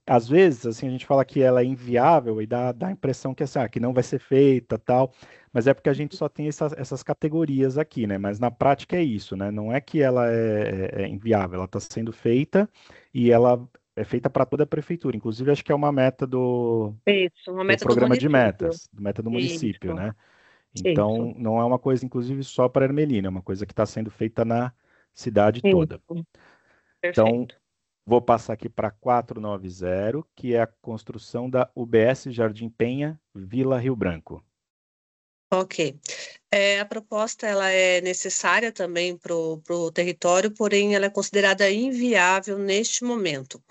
às vezes, assim, a gente fala que ela é inviável e dá a impressão que, assim, que não vai ser feita, tal, mas é porque a gente só tem essas categorias aqui, né? Mas na prática é isso, né? Não é que ela é inviável, ela está sendo feita e ela é feita para toda a prefeitura. Inclusive, acho que é uma meta Isso, uma do meta do programa de município. metas, do meta do município, Isso, né? isso. Então, não é uma coisa, inclusive, só para Ermelina, é uma coisa que está sendo feita na cidade toda. Isso, Então, perfeito. vou passar aqui para 490, que é a construção da UBS Jardim Penha, Vila Rio Branco. Ok. A proposta ela é necessária também para o território, porém ela é considerada inviável neste momento.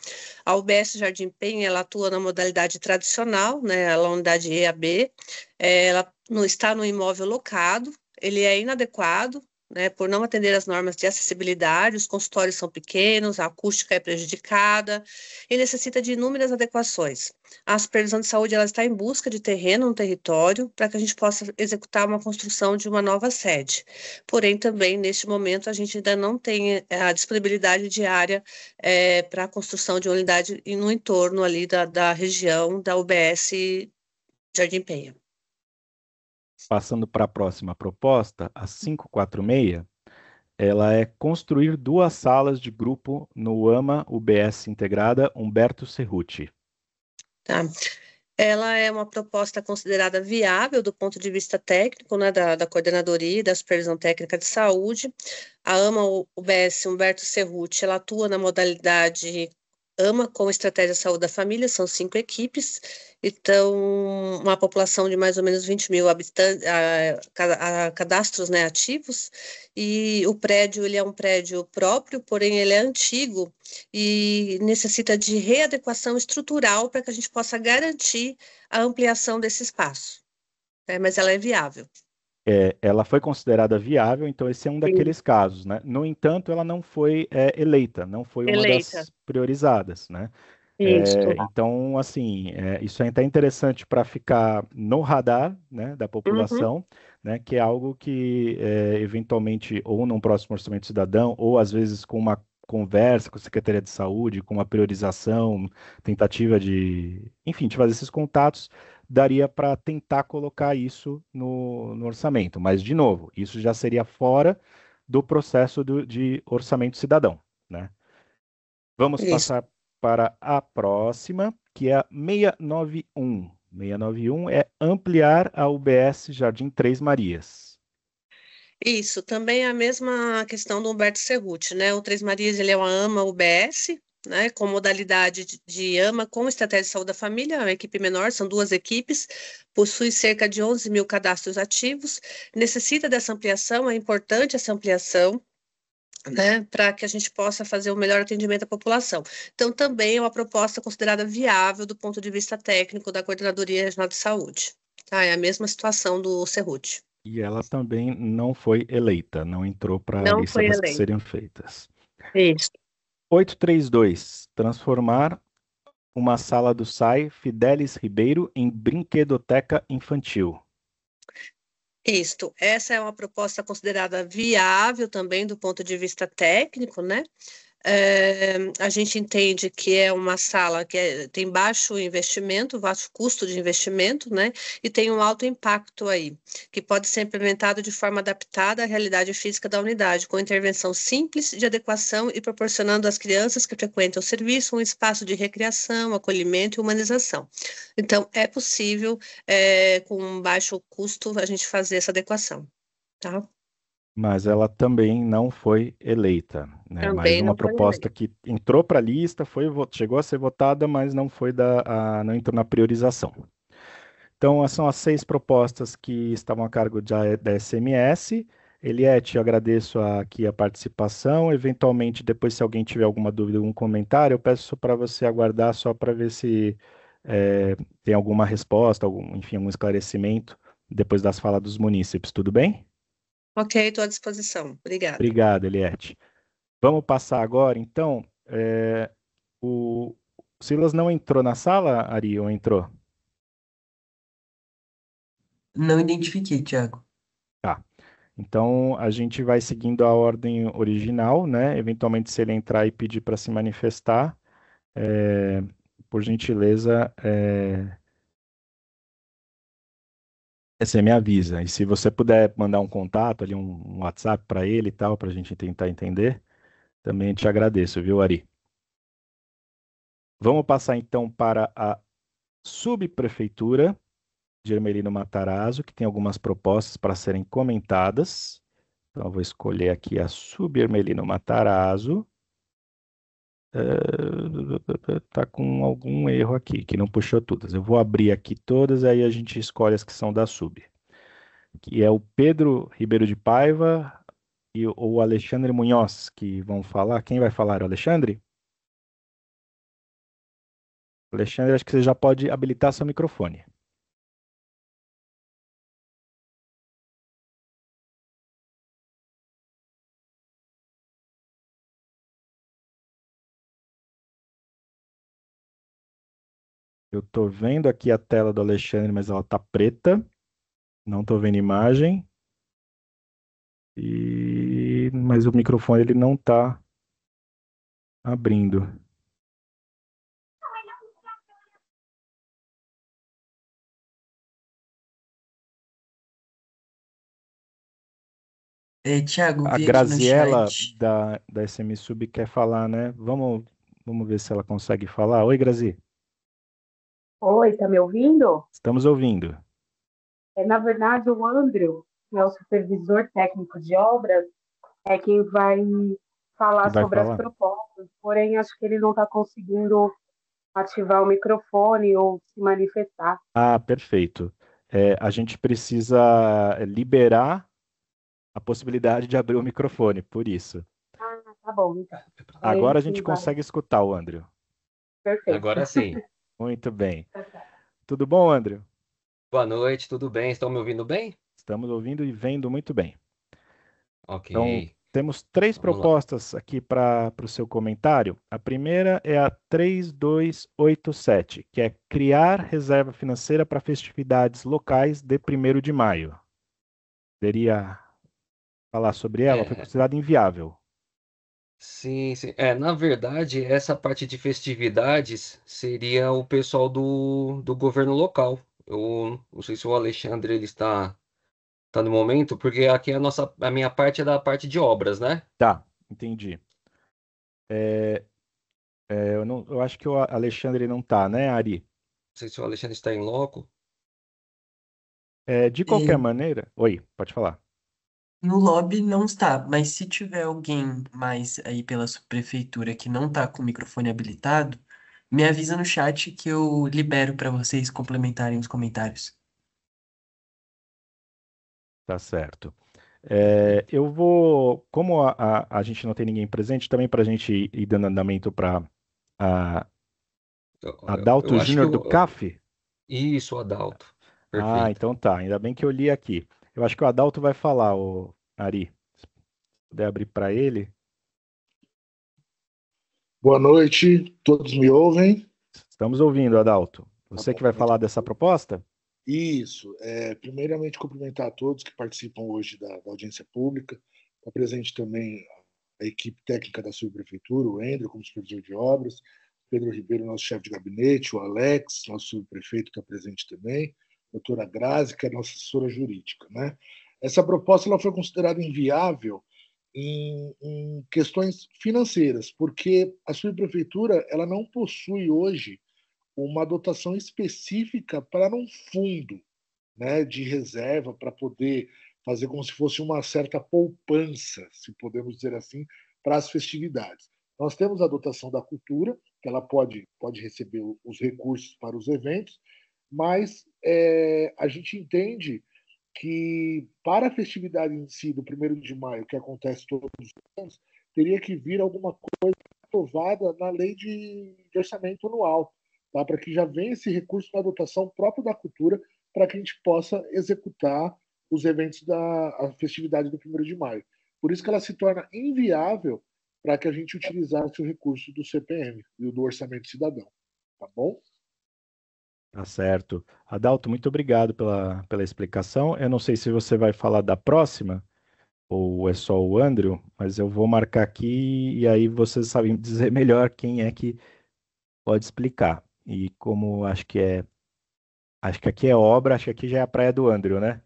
A UBS Jardim Penha ela atua na modalidade tradicional, né? Ela é uma unidade EAB, ela não está no imóvel locado, ele é inadequado, né, por não atender às normas de acessibilidade, os consultórios são pequenos, a acústica é prejudicada e necessita de inúmeras adequações. A supervisão de saúde ela está em busca de terreno no território para que a gente possa executar uma construção de uma nova sede. Porém, também, neste momento, a gente ainda não tem a disponibilidade de área para a construção de uma unidade no entorno ali da região da UBS Jardim Penha. Passando para a próxima proposta, a 546, ela é construir 2 salas de grupo no AMA UBS Integrada Humberto Cerruti. Tá? Ela é uma proposta considerada viável do ponto de vista técnico, né, da coordenadoria e da supervisão técnica de saúde. A AMA UBS Humberto Cerruti, ela atua na modalidade AMA com Estratégia de Saúde da Família, são 5 equipes, então uma população de mais ou menos 20 mil habitantes, cadastros, né, ativos, e o prédio ele é um prédio próprio, porém ele é antigo e necessita de readequação estrutural para que a gente possa garantir a ampliação desse espaço, mas ela é viável. Ela foi considerada viável, então esse é um daqueles casos, né? No entanto, ela não foi eleita, não foi uma Eleita. das priorizadas, né? Isso. Então, assim, isso é até interessante para ficar no radar, né, da população, né, que é algo que, eventualmente, ou num próximo orçamento cidadão, ou às vezes com uma conversa com a Secretaria de Saúde, com uma priorização, tentativa de, enfim, de fazer esses contatos, daria para tentar colocar isso no orçamento. Mas, de novo, isso já seria fora do processo de orçamento cidadão, né? Vamos Isso. passar para a próxima, que é a 691. 691 é ampliar a UBS Jardim Três Marias. Isso, também é a mesma questão do Humberto Cerruti, né? O Três Marias, ele é uma AMA UBS, né? Com modalidade de AMA com estratégia de saúde da família, é uma equipe menor, são 2 equipes, possui cerca de 11 mil cadastros ativos, necessita dessa ampliação, é importante essa ampliação, né? Para que a gente possa fazer o melhor atendimento à população. Então, também é uma proposta considerada viável do ponto de vista técnico da Coordenadoria Regional de Saúde. Tá? É a mesma situação do Cerruti. E ela também não foi eleita, não entrou para a Não lista foi das que eleita. seriam feitas. Isso. 832, transformar uma sala do SAI Fidelis Ribeiro em brinquedoteca infantil. Isto, essa é uma proposta considerada viável também do ponto de vista técnico, né? A gente entende que é uma sala que tem baixo investimento, baixo custo de investimento, né? E tem um alto impacto aí, que pode ser implementado de forma adaptada à realidade física da unidade, com intervenção simples de adequação e proporcionando às crianças que frequentam o serviço um espaço de recreação, acolhimento e humanização. Então, é possível, com baixo custo, a gente fazer essa adequação, tá? Mas ela também não foi eleita, né? Mais Também uma não foi proposta eleito. que entrou para a lista, chegou a ser votada, mas não foi não entrou na priorização. Então, são as 6 propostas que estavam a cargo da SMS. Eliette, eu agradeço aqui a participação. Eventualmente, depois, se alguém tiver alguma dúvida, algum comentário, eu peço para você aguardar só para ver se tem alguma resposta, enfim, algum esclarecimento depois das falas dos munícipes. Tudo bem? Ok, estou à disposição. Obrigada. Obrigado, Eliette. Vamos passar agora, então. O Silas não entrou na sala, Ari, ou entrou? Não identifiquei, Thiago. Tá. Então, a gente vai seguindo a ordem original, né? Eventualmente, se ele entrar e pedir para se manifestar, por gentileza, você me avisa. E se você puder mandar um contato ali, um WhatsApp para ele e tal, para a gente tentar entender, também te agradeço, viu, Ari? Vamos passar então para a subprefeitura de Ermelino Matarazzo, que tem algumas propostas para serem comentadas. Então, eu vou escolher aqui a Subermelino Matarazzo. Tá com algum erro aqui, que não puxou todas. Eu vou abrir aqui todas, aí a gente escolhe as que são da Sub. Que é o Pedro Ribeiro de Paiva e o Alexandre Munhoz, que vão falar. Quem vai falar? O Alexandre? Alexandre, acho que você já pode habilitar seu microfone. Eu tô vendo aqui a tela do Alexandre, mas ela tá preta. Não tô vendo imagem. Mas o microfone ele não tá abrindo. Tiago, A vi aqui no Graziella chat. da SM Sub quer falar, né? Vamos ver se ela consegue falar. Oi, Grazi. Oi, tá me ouvindo? Estamos ouvindo. Na verdade, o Andrew, que é o supervisor técnico de obras, é quem vai Que falar vai sobre as falar? propostas, porém, acho que ele não está conseguindo ativar o microfone ou se manifestar. Ah, perfeito. A gente precisa liberar a possibilidade de abrir o microfone, por isso. Ah, tá bom, então. É ele Agora a que gente vai. consegue escutar o Andrew. Perfeito. Agora sim. Muito bem. Tudo bom, Andrew? Boa noite, tudo bem? Estão me ouvindo bem? Estamos ouvindo e vendo muito bem. Ok, Então, temos três vamos lá. propostas aqui para o seu comentário. A primeira é a 3287, que é criar reserva financeira para festividades locais de 1º de maio. Poderia falar sobre ela? Foi É, considerada inviável. sim, sim. Na verdade, essa parte de festividades seria o pessoal do governo local. Eu não sei se o Alexandre ele está no momento, porque aqui a minha parte é da parte de obras, né? Tá, entendi. Eu acho que o Alexandre não tá, né, Ari? Não sei se o Alexandre está em loco. De qualquer É, maneira. Oi, pode falar. no lobby não está, mas se tiver alguém mais aí pela subprefeitura que não tá com o microfone habilitado, me avisa no chat que eu libero para vocês complementarem os comentários. Tá certo. Eu vou, como a gente não tem ninguém presente, também para a gente ir dando andamento para a Eu Adalto acho que Júnior do CAF. isso, Adalto. Ah, Perfeito. então tá, ainda bem que eu li aqui. Eu acho que o Adalto vai falar, o Ari. Se puder abrir para ele. Boa noite, todos me ouvem? Estamos ouvindo, Adalto. Tá Você bom, que vai muito falar dessa proposta? Isso. Primeiramente, cumprimentar a todos que participam hoje da audiência pública. Está presente também a equipe técnica da subprefeitura, o Andrew, como supervisor de obras, Pedro Ribeiro, nosso chefe de gabinete, o Alex, nosso subprefeito, está presente também, a doutora Grazi, que é a nossa assessora jurídica. Né? Essa proposta ela foi considerada inviável em questões financeiras, porque a subprefeitura ela não possui hoje uma dotação específica para um fundo, né, de reserva para poder fazer como se fosse uma certa poupança, se podemos dizer assim, para as festividades. Nós temos a dotação da cultura, que ela pode receber os recursos para os eventos, mas a gente entende que para a festividade em si, do 1º de maio, que acontece todos os anos, teria que vir alguma coisa aprovada na lei de orçamento anual, tá? Para que já venha esse recurso na dotação própria da cultura, para que a gente possa executar os eventos da festividade do 1º de maio. Por isso que ela se torna inviável para que a gente utilizasse o recurso do CPM e do Orçamento Cidadão. Tá bom? Tá certo. Adalto, muito obrigado pela explicação. Eu não sei se você vai falar da próxima ou é só o Andrew, mas eu vou marcar aqui e aí vocês sabem dizer melhor quem é que pode explicar. E como acho que aqui é obra, acho que aqui já é a praia do Andrew, né?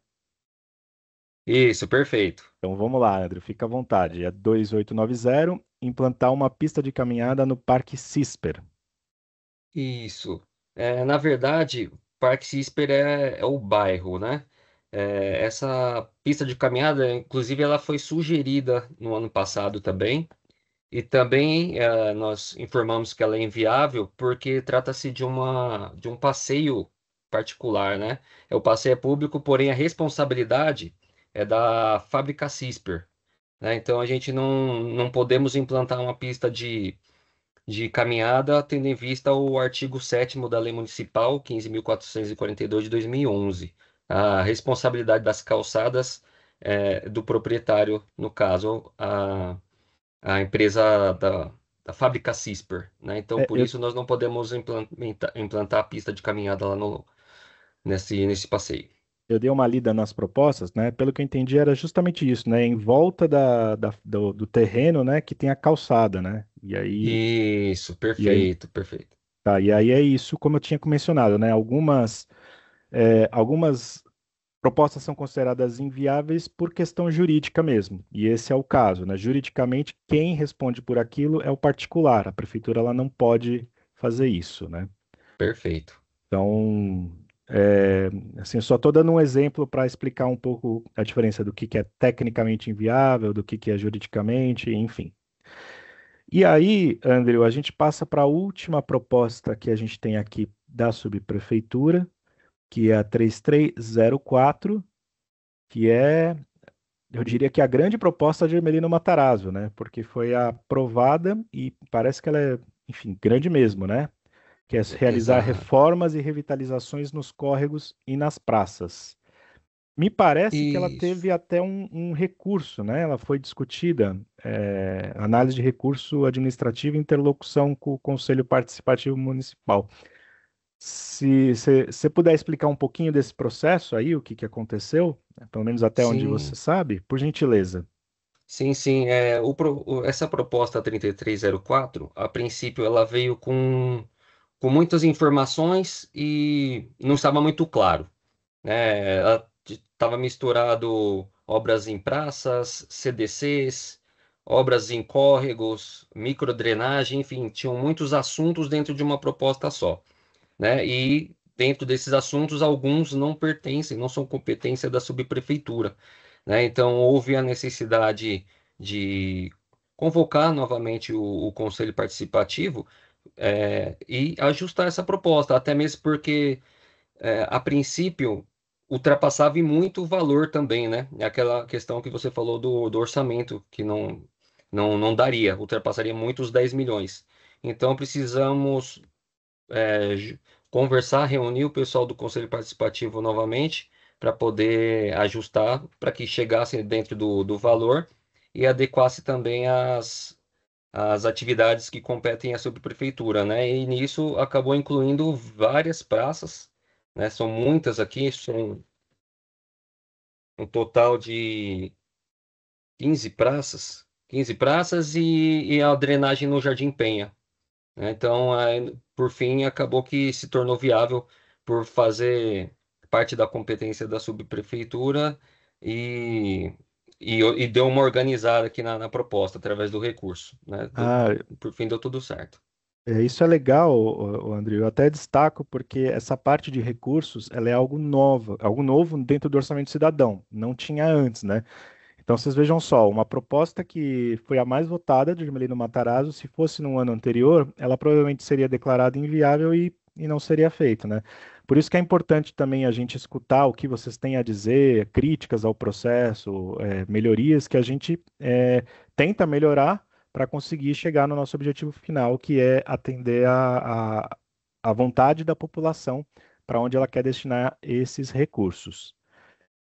Isso, perfeito. Então vamos lá, Andrew, fica à vontade. É 2890, implantar uma pista de caminhada no Parque Cisper. Isso. Na verdade, Parque Cisper é o bairro, né? Essa pista de caminhada, inclusive, ela foi sugerida no ano passado também. E também nós informamos que ela é inviável porque trata-se de um passeio particular, né? O passeio é público, porém a responsabilidade é da fábrica Cisper, né? Então a gente não podemos implantar uma pista de caminhada, tendo em vista o artigo 7º da Lei Municipal 15.442 de 2011. A responsabilidade das calçadas é do proprietário, no caso, a empresa da fábrica CISPER, né? Então, É, por isso, nós não podemos implantar a pista de caminhada lá nesse passeio. eu dei uma lida nas propostas, né? Pelo que eu entendi, era justamente isso, né? Em volta do terreno, né? Que tem a calçada, né? Isso, E aí, perfeito, perfeito. tá, e aí é isso, como eu tinha mencionado, né? Algumas propostas são consideradas inviáveis por questão jurídica mesmo. E esse é o caso, né? Juridicamente, quem responde por aquilo é o particular. A prefeitura ela não pode fazer isso, né? Perfeito. Então, assim, eu só estou dando um exemplo para explicar um pouco a diferença do que é tecnicamente inviável, do que é juridicamente, enfim. E aí, Andrew, a gente passa para a última proposta que a gente tem aqui da subprefeitura, que é a 3304, que é, eu diria que a grande proposta de Ermelino Matarazzo, né? Porque foi aprovada e parece que ela é, enfim, grande mesmo, né? Que é realizar Exato. reformas e revitalizações nos córregos e nas praças. Me parece que ela Isso. teve até um recurso, né? Ela foi discutida, análise de recurso administrativo e interlocução com o Conselho Participativo Municipal. Se você puder explicar um pouquinho desse processo aí, o que que aconteceu, né, pelo menos até onde você Sim, sabe, por gentileza. sim, sim. Essa proposta 3304, a princípio, ela veio com muitas informações e não estava muito claro, né? Ela estava misturado obras em praças, CDCs, obras em córregos, microdrenagem, enfim, tinham muitos assuntos dentro de uma proposta só, né? E dentro desses assuntos, alguns não pertencem, não são competência da subprefeitura, né? Então, houve a necessidade de convocar novamente o Conselho Participativo, e ajustar essa proposta, até mesmo porque, a princípio, ultrapassava em muito o valor também, né? É aquela questão que você falou do orçamento, que não daria, ultrapassaria muito os 10 milhões. Então, precisamos conversar, reunir o pessoal do Conselho Participativo novamente para poder ajustar, para que chegasse dentro do valor e adequasse também as atividades que competem à subprefeitura, né? E nisso acabou incluindo várias praças, né? São muitas aqui, são um total de 15 praças e a drenagem no Jardim Penha, né? Então, por fim, acabou que se tornou viável por fazer parte da competência da subprefeitura e, e deu uma organizada aqui na proposta através do recurso, né? Ah, Por fim, deu tudo certo. isso é legal, André. Eu até destaco porque essa parte de recursos, ela é algo novo dentro do orçamento cidadão. Não tinha antes, né? Então, vocês vejam só, uma proposta que foi a mais votada de Ermelino Matarazzo, se fosse no ano anterior, ela provavelmente seria declarada inviável e não seria feita, né? Por isso que é importante também a gente escutar o que vocês têm a dizer, críticas ao processo, melhorias que a gente tenta melhorar para conseguir chegar no nosso objetivo final, que é atender a vontade da população para onde ela quer destinar esses recursos.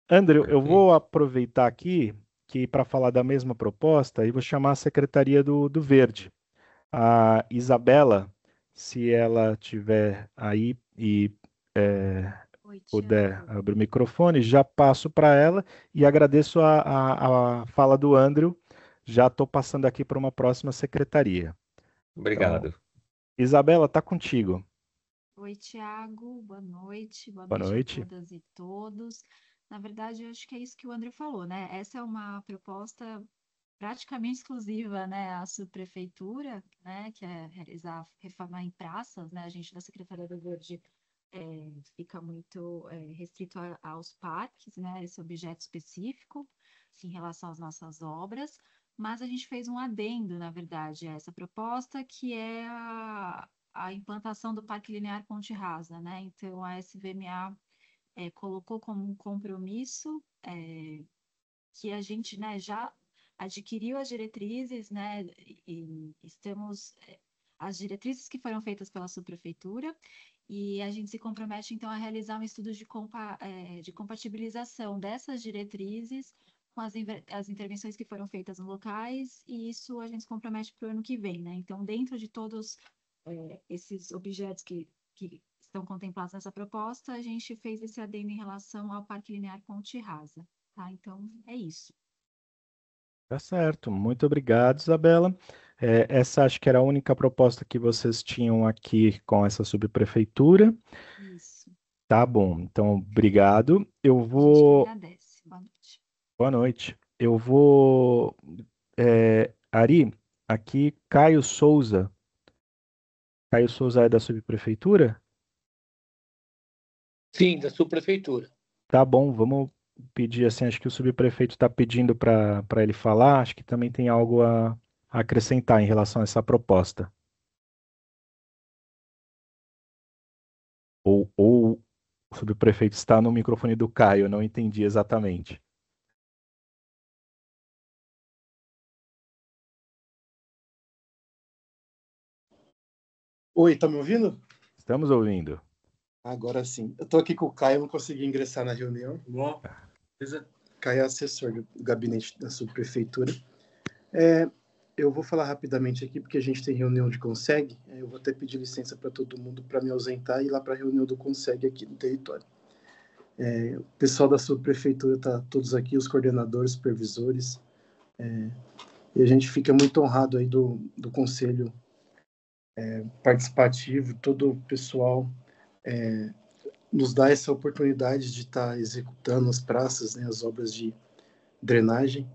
André, eu vou Perfeito. aproveitar aqui que para falar da mesma proposta e vou chamar a Secretaria do Verde. A Isabela, se ela tiver aí e Oi, puder Tiago. abrir o microfone, já passo para ela e agradeço a fala do Andrew. Já estou passando aqui para uma próxima secretaria. Então, Obrigado. Isabela, está contigo. Oi, Tiago. Boa noite. Boa Boa noite a noite. todas e todos. Na verdade, eu acho que é isso que o André falou, né? Essa é uma proposta praticamente exclusiva, né, à subprefeitura, né, que é realizar reforma em praças, né? A gente da Secretaria do Verde fica muito restrito aos parques, né? Esse objeto específico, assim, em relação às nossas obras. Mas a gente fez um adendo, na verdade, a essa proposta, que é a implantação do Parque Linear Ponte Rasa, né? Então, a SVMA colocou como um compromisso que a gente, né, já adquiriu as diretrizes, né, e estamos as diretrizes que foram feitas pela subprefeitura e a gente se compromete então a realizar um estudo de compatibilização dessas diretrizes com as intervenções que foram feitas nos locais, e isso a gente se compromete para o ano que vem, né? Então, dentro de todos esses objetos que estão contemplados nessa proposta, a gente fez esse adendo em relação ao Parque Linear Ponte Rasa, tá? Então, é isso. Tá certo. Muito obrigado, Isabela. Essa acho que era a única proposta que vocês tinham aqui com essa subprefeitura. Isso. Tá bom. Então, obrigado. Eu A gente vou. agradece. Boa noite. Boa noite. Eu vou. Ari, aqui Caio Souza. Caio Souza é da subprefeitura? Sim, da subprefeitura. Tá bom, vamos pedir assim. Acho que o subprefeito está pedindo para ele falar. Acho que também tem algo a acrescentar em relação a essa proposta. Ou o subprefeito está no microfone do Caio, eu não entendi exatamente. Oi, tá me ouvindo? Estamos ouvindo. Agora sim. Eu tô aqui com o Caio, não consegui ingressar na reunião. Bom, Caio é assessor do gabinete da subprefeitura. Eu vou falar rapidamente aqui, porque a gente tem reunião de Conseg. Eu vou até pedir licença para todo mundo para me ausentar e ir lá para a reunião do Conseg aqui no território. O pessoal da subprefeitura tá todos aqui, os coordenadores, supervisores. E a gente fica muito honrado aí do conselho participativo, todo o pessoal nos dá essa oportunidade de estar executando as praças, né, as obras de drenagem,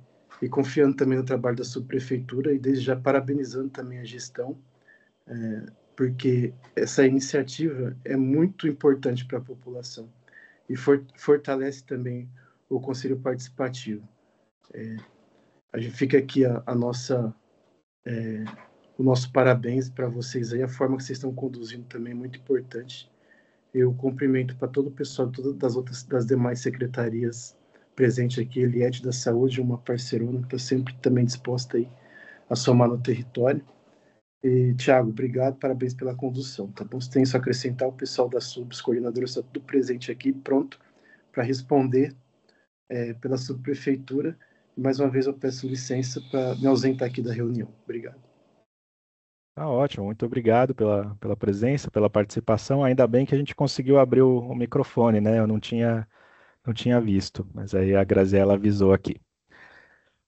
e confiando também no trabalho da subprefeitura, e desde já parabenizando também a gestão, porque essa iniciativa é muito importante para a população e fortalece também o Conselho Participativo. A gente fica aqui o nosso parabéns para vocês aí, a forma que vocês estão conduzindo também é muito importante. Eu cumprimento para todo o pessoal das demais secretarias presentes aqui, Eliette da Saúde, uma parceirona que está sempre também disposta aí a somar no território. E, Thiago, obrigado, parabéns pela condução, tá bom? Se tem isso a acrescentar, o pessoal da SUB, os coordenadores, está tudo presente aqui, pronto para responder pela subprefeitura. E, mais uma vez, eu peço licença para me ausentar aqui da reunião. Obrigado. Tá ótimo, muito obrigado pela presença, pela participação. Ainda bem que a gente conseguiu abrir o microfone, né? Eu não tinha visto, mas aí a Graziela avisou aqui.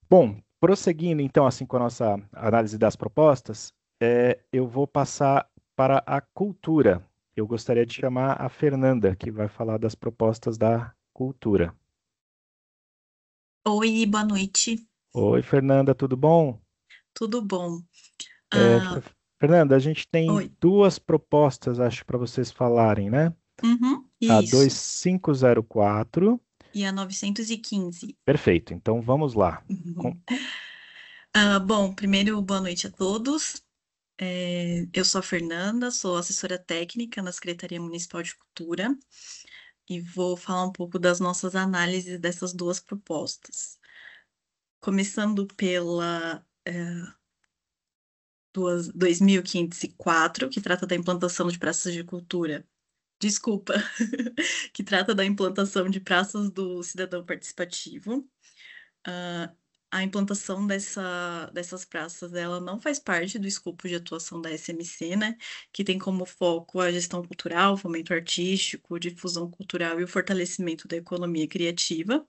Bom, prosseguindo então assim com a nossa análise das propostas, eu vou passar para a cultura. Eu gostaria de chamar a Fernanda, que vai falar das propostas da cultura. Oi, boa noite. Oi, Fernanda, tudo bom? Tudo bom? Fernanda, a gente tem Oi. duas propostas, acho, para vocês falarem, né? A Isso. 2504. E a 915. Perfeito, então vamos lá. Bom, primeiro, boa noite a todos. Eu sou a Fernanda, sou assessora técnica na Secretaria Municipal de Cultura e vou falar um pouco das nossas análises dessas duas propostas. Começando pela 2504, que trata da implantação de praças de cultura. Desculpa, que trata da implantação de praças do cidadão participativo. A implantação dessas praças, ela não faz parte do escopo de atuação da SMC, né? Que tem como foco a gestão cultural, fomento artístico, difusão cultural e o fortalecimento da economia criativa.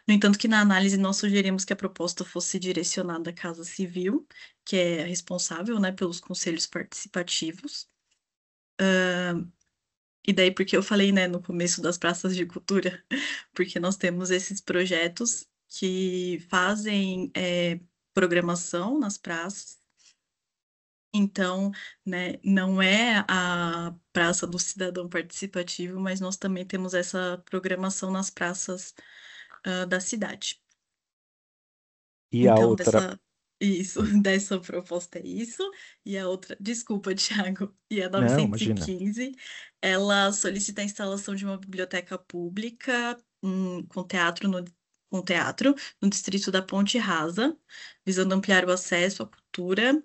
No entanto, que na análise nós sugerimos que a proposta fosse direcionada à Casa Civil, que é responsável, né, pelos conselhos participativos. E daí, porque eu falei, né, no começo das praças de cultura, porque nós temos esses projetos que fazem programação nas praças. Então, né, não é a Praça do Cidadão Participativo, mas nós também temos essa programação nas praças da cidade. E a Então, outra. dessa proposta é isso. E a outra, desculpa, Thiago, e a Não, imagina. 915, ela solicita a instalação de uma biblioteca pública com teatro no distrito da Ponte Rasa, visando ampliar o acesso à cultura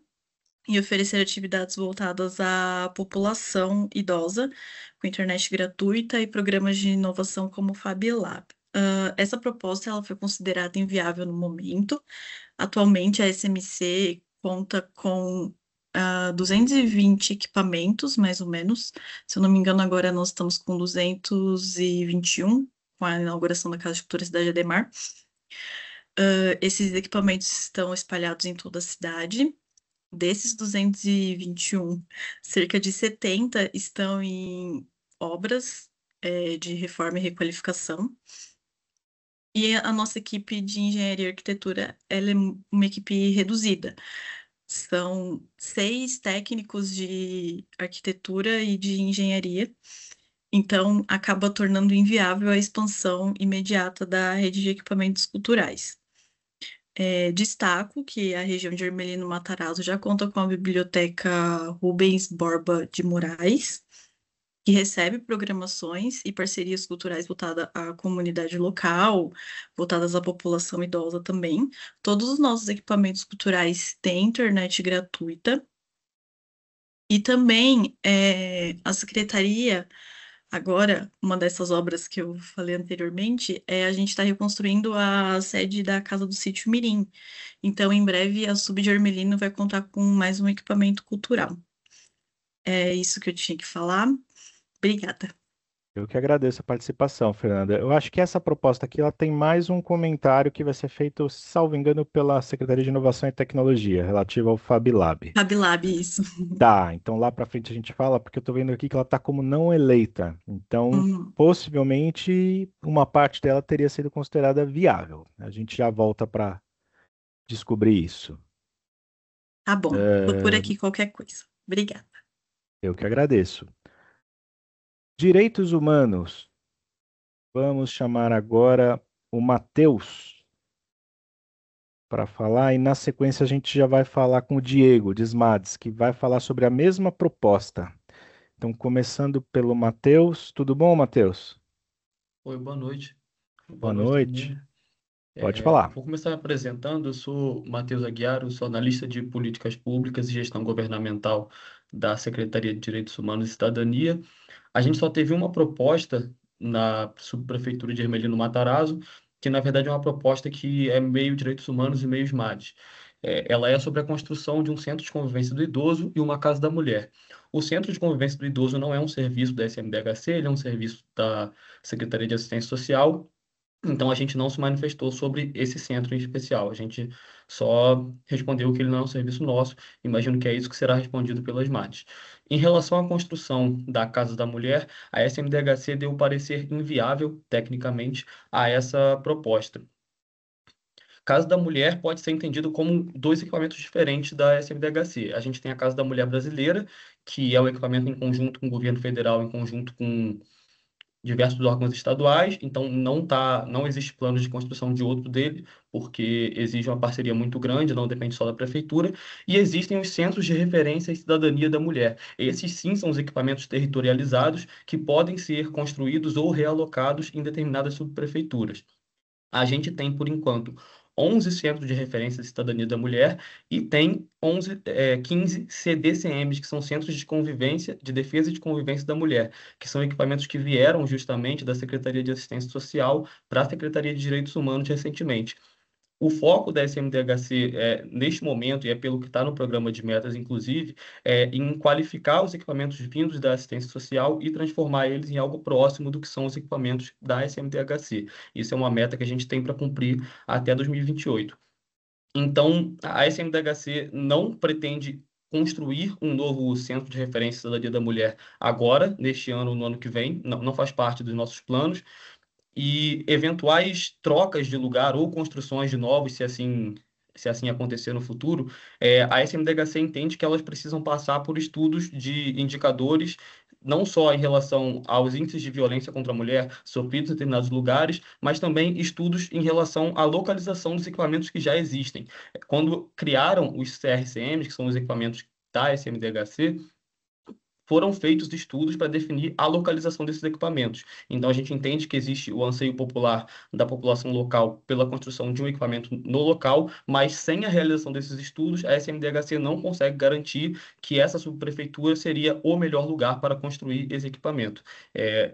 e oferecer atividades voltadas à população idosa, com internet gratuita e programas de inovação como o Fab Lab. essa proposta ela foi considerada inviável no momento. Atualmente, a SMC conta com 220 equipamentos, mais ou menos. Se eu não me engano, agora nós estamos com 221, com a inauguração da Casa de Cultura Cidade Ademar. Esses equipamentos estão espalhados em toda a cidade. Desses 221, cerca de 70 estão em obras de reforma e requalificação. E a nossa equipe de engenharia e arquitetura, ela é uma equipe reduzida. São 6 técnicos de arquitetura e de engenharia, então acaba tornando inviável a expansão imediata da rede de equipamentos culturais. Destaco que a região de Ermelino Matarazzo já conta com a Biblioteca Rubens Borba de Moraes, que recebe programações e parcerias culturais voltadas à comunidade local, voltadas à população idosa também. Todos os nossos equipamentos culturais têm internet gratuita. E também a Secretaria, agora, uma dessas obras que eu falei anteriormente, a gente está reconstruindo a sede da Casa do Sítio Mirim. Então, em breve, a Sub de Ermelino vai contar com mais um equipamento cultural. É isso que eu tinha que falar. Obrigada. Eu que agradeço a participação, Fernanda. Eu acho que essa proposta aqui ela tem mais um comentário que vai ser feito, salvo engano, pela Secretaria de Inovação e Tecnologia, relativo ao FabLab. FabLab, isso. Tá, então lá para frente a gente fala, porque eu estou vendo aqui que ela está como não eleita. Então, possivelmente, uma parte dela teria sido considerada viável. A gente já volta para descobrir isso. Tá bom, tô por aqui qualquer coisa. Obrigada. Eu que agradeço. Direitos humanos. Vamos chamar agora o Matheus para falar e na sequência a gente já vai falar com o Diego Desmades, que vai falar sobre a mesma proposta. Então, começando pelo Matheus. Tudo bom, Matheus? Oi, boa noite. Boa noite. Toninho. Pode falar. Vou começar me apresentando. Eu sou Matheus Aguiar, eu sou analista de políticas públicas e gestão governamental da Secretaria de Direitos Humanos e Cidadania. A gente só teve uma proposta na subprefeitura de Ermelino Matarazzo, que na verdade é uma proposta que é meio direitos humanos e meio SMAD. Ela é sobre a construção de um centro de convivência do idoso e uma casa da mulher. O centro de convivência do idoso não é um serviço da SMDHC, ele é um serviço da Secretaria de Assistência Social. Então, a gente não se manifestou sobre esse centro em especial. A gente só respondeu que ele não é um serviço nosso. Imagino que é isso que será respondido pelas MADs. Em relação à construção da Casa da Mulher, a SMDHC deu um parecer inviável, tecnicamente, a essa proposta. Casa da Mulher pode ser entendido como 2 equipamentos diferentes da SMDHC. A gente tem a Casa da Mulher Brasileira, que é um equipamento em conjunto com o governo federal, em conjunto com diversos órgãos estaduais, então não existe plano de construção de outro dele, porque exige uma parceria muito grande, não depende só da prefeitura, e existem os centros de referência e cidadania da mulher. Esses sim são os equipamentos territorializados que podem ser construídos ou realocados em determinadas subprefeituras. A gente tem, por enquanto, 11 centros de referência de cidadania da mulher e tem 15 CDCMs, que são centros de convivência, de defesa e de convivência da mulher, que são equipamentos que vieram justamente da Secretaria de Assistência Social para a Secretaria de Direitos Humanos recentemente. O foco da SMDHC, neste momento, e é pelo que está no programa de metas, inclusive, é em qualificar os equipamentos vindos da assistência social e transformar eles em algo próximo do que são os equipamentos da SMDHC. Isso é uma meta que a gente tem para cumprir até 2028. Então, a SMDHC não pretende construir um novo centro de referência da cidadania da mulher agora, neste ano ou no ano que vem, não faz parte dos nossos planos. E eventuais trocas de lugar ou construções de novos, se assim acontecer no futuro, a SMDHC entende que elas precisam passar por estudos de indicadores, não só em relação aos índices de violência contra a mulher sofridos em determinados lugares, mas também estudos em relação à localização dos equipamentos que já existem. Quando criaram os CRCMs, que são os equipamentos da SMDHC, foram feitos estudos para definir a localização desses equipamentos. Então, a gente entende que existe o anseio popular da população local pela construção de um equipamento no local, mas sem a realização desses estudos, a SMDHC não consegue garantir que essa subprefeitura seria o melhor lugar para construir esse equipamento.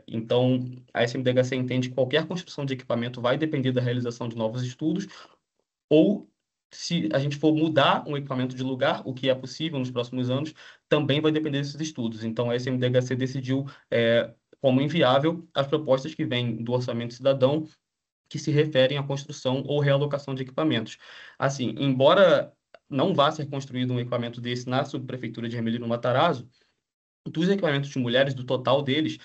Então, a SMDHC entende que qualquer construção de equipamento vai depender da realização de novos estudos, ou se a gente for mudar um equipamento de lugar, o que é possível nos próximos anos, também vai depender desses estudos. Então, a SMDHC decidiu como inviável as propostas que vêm do Orçamento Cidadão que se referem à construção ou realocação de equipamentos. Assim, embora não vá ser construído um equipamento desse na subprefeitura de Hermelino Matarazzo, dos equipamentos de mulheres, do total deles,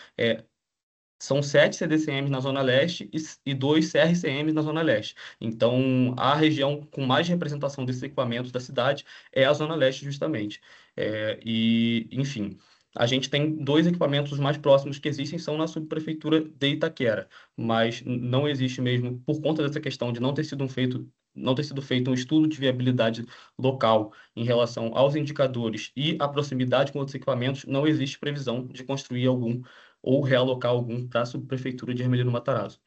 são 7 CDCMs na Zona Leste e 2 CRCMs na Zona Leste. Então, a região com mais representação desses equipamentos da cidade é a Zona Leste, justamente. Enfim, a gente tem 2 equipamentos mais próximos que existem, são na subprefeitura de Itaquera, mas não existe mesmo, por conta dessa questão de não ter sido feito um estudo de viabilidade local em relação aos indicadores e à proximidade com outros equipamentos, não existe previsão de construir algum ou realocar algum para a subprefeitura de Hermelino Matarazzo.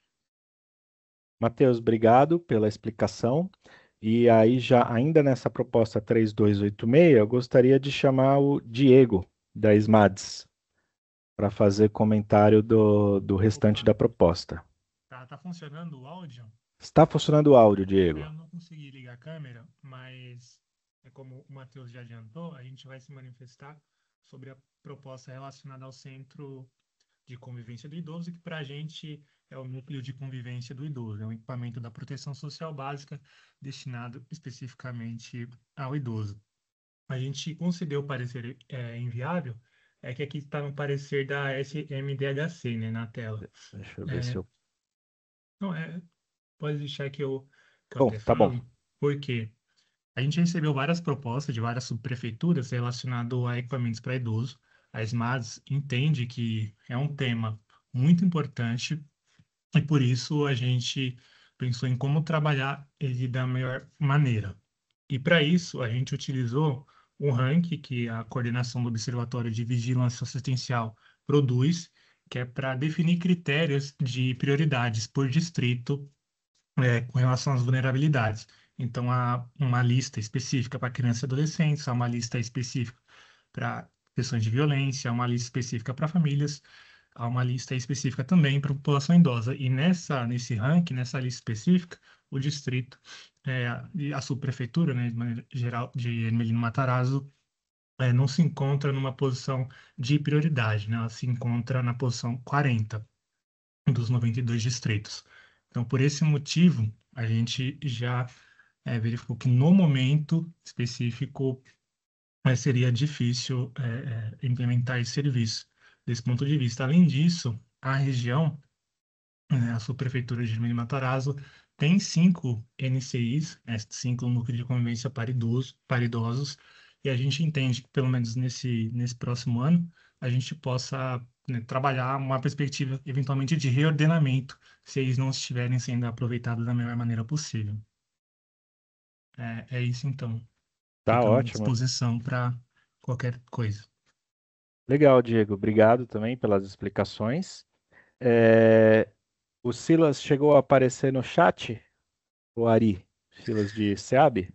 Matheus, obrigado pela explicação. E aí, já ainda nessa proposta 3286, eu gostaria de chamar o Diego, da SMADS, para fazer comentário do restante da proposta. Tá funcionando o áudio? Está funcionando o áudio, Diego. Eu não consegui ligar a câmera, mas como o Matheus já adiantou, a gente vai se manifestar sobre a proposta relacionada ao Centro de Convivência do Idoso, que para a gente é o núcleo de convivência do idoso, é um equipamento da proteção social básica destinado especificamente ao idoso. A gente concedeu o parecer inviável, que aqui está no parecer da SMDHC, né, na tela. Deixa eu ver se eu... Não, pode deixar que eu Bom, até tá falo, bom. porque a gente recebeu várias propostas de várias subprefeituras relacionado a equipamentos para idoso. A SMADS entende que é um tema muito importante e por isso a gente pensou em como trabalhar ele da melhor maneira. E para isso a gente utilizou um ranking que a coordenação do Observatório de Vigilância Assistencial produz, que é para definir critérios de prioridades por distrito com relação às vulnerabilidades. Então, há uma lista específica para crianças e adolescentes, há uma lista específica para questões de violência, há uma lista específica para famílias, há uma lista específica também para a população idosa. E nesse ranking, nessa lista específica, o distrito e a subprefeitura, né, de maneira geral, de Hermelino Matarazzo, não se encontra numa posição de prioridade, né? Ela se encontra na posição 40 dos 92 distritos. Então, por esse motivo, a gente já verificou que no momento específico seria difícil implementar esse serviço desse ponto de vista. Além disso, a região, a subprefeitura de Hermelino Matarazzo, tem 5 NCIs, 5 núcleos de convivência para idosos, e a gente entende que, pelo menos nesse próximo ano, a gente possa trabalhar uma perspectiva, eventualmente, de reordenamento, se eles não estiverem sendo aproveitados da melhor maneira possível. É isso, então. Tá Ficamos à ótimo. disposição para qualquer coisa. Legal, Diego. Obrigado também pelas explicações. O Silas chegou a aparecer no chat? O Ari? Silas de SEAB?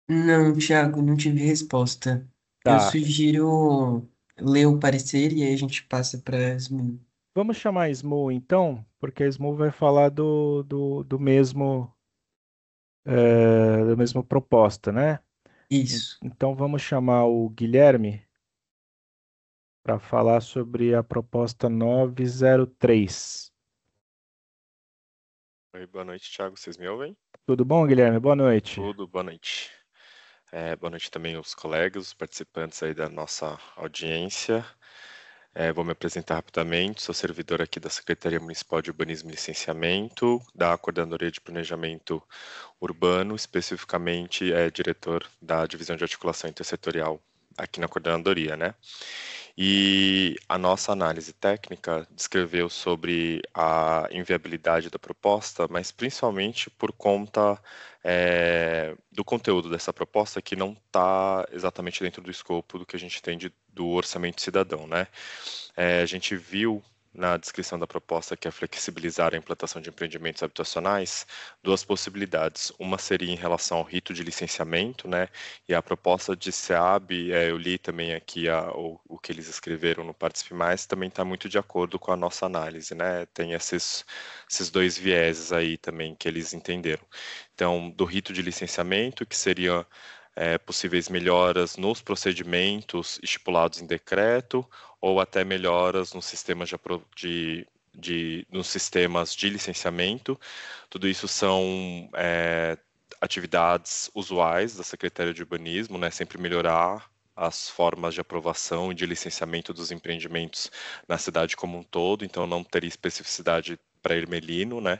Não, Thiago, não tive resposta. Eu Tá. sugiro ler o parecer e aí a gente passa para Ismael. Vamos chamar a Smu então, porque a Smu vai falar do mesmo da mesma proposta, né? Isso. Então vamos chamar o Guilherme para falar sobre a proposta 903. Oi, boa noite, Thiago. Vocês me ouvem? Tudo bom, Guilherme? Boa noite. Tudo, boa noite. Boa noite também aos colegas, os participantes aí da nossa audiência. Vou me apresentar rapidamente. Sou servidor aqui da Secretaria Municipal de Urbanismo e Licenciamento, da Coordenadoria de Planejamento Urbano, especificamente diretor da Divisão de Articulação Intersetorial aqui na Coordenadoria, né? E a nossa análise técnica descreveu sobre a inviabilidade da proposta, mas principalmente por conta do conteúdo dessa proposta, que não está exatamente dentro do escopo do que a gente tem do orçamento cidadão, né? A gente viu na descrição da proposta, que é flexibilizar a implantação de empreendimentos habitacionais, duas possibilidades. Uma seria em relação ao rito de licenciamento, né? E a proposta de SEAB, eu li também aqui o que eles escreveram no Participe Mais, também está muito de acordo com a nossa análise, né? Tem esses dois vieses aí também que eles entenderam. Então, do rito de licenciamento, que seria possíveis melhoras nos procedimentos estipulados em decreto, ou até melhoras nos sistemas nos sistemas de licenciamento. Tudo isso são atividades usuais da Secretaria de Urbanismo, né? Sempre melhorar as formas de aprovação e de licenciamento dos empreendimentos na cidade como um todo, então não teria especificidade para Ermelino, né?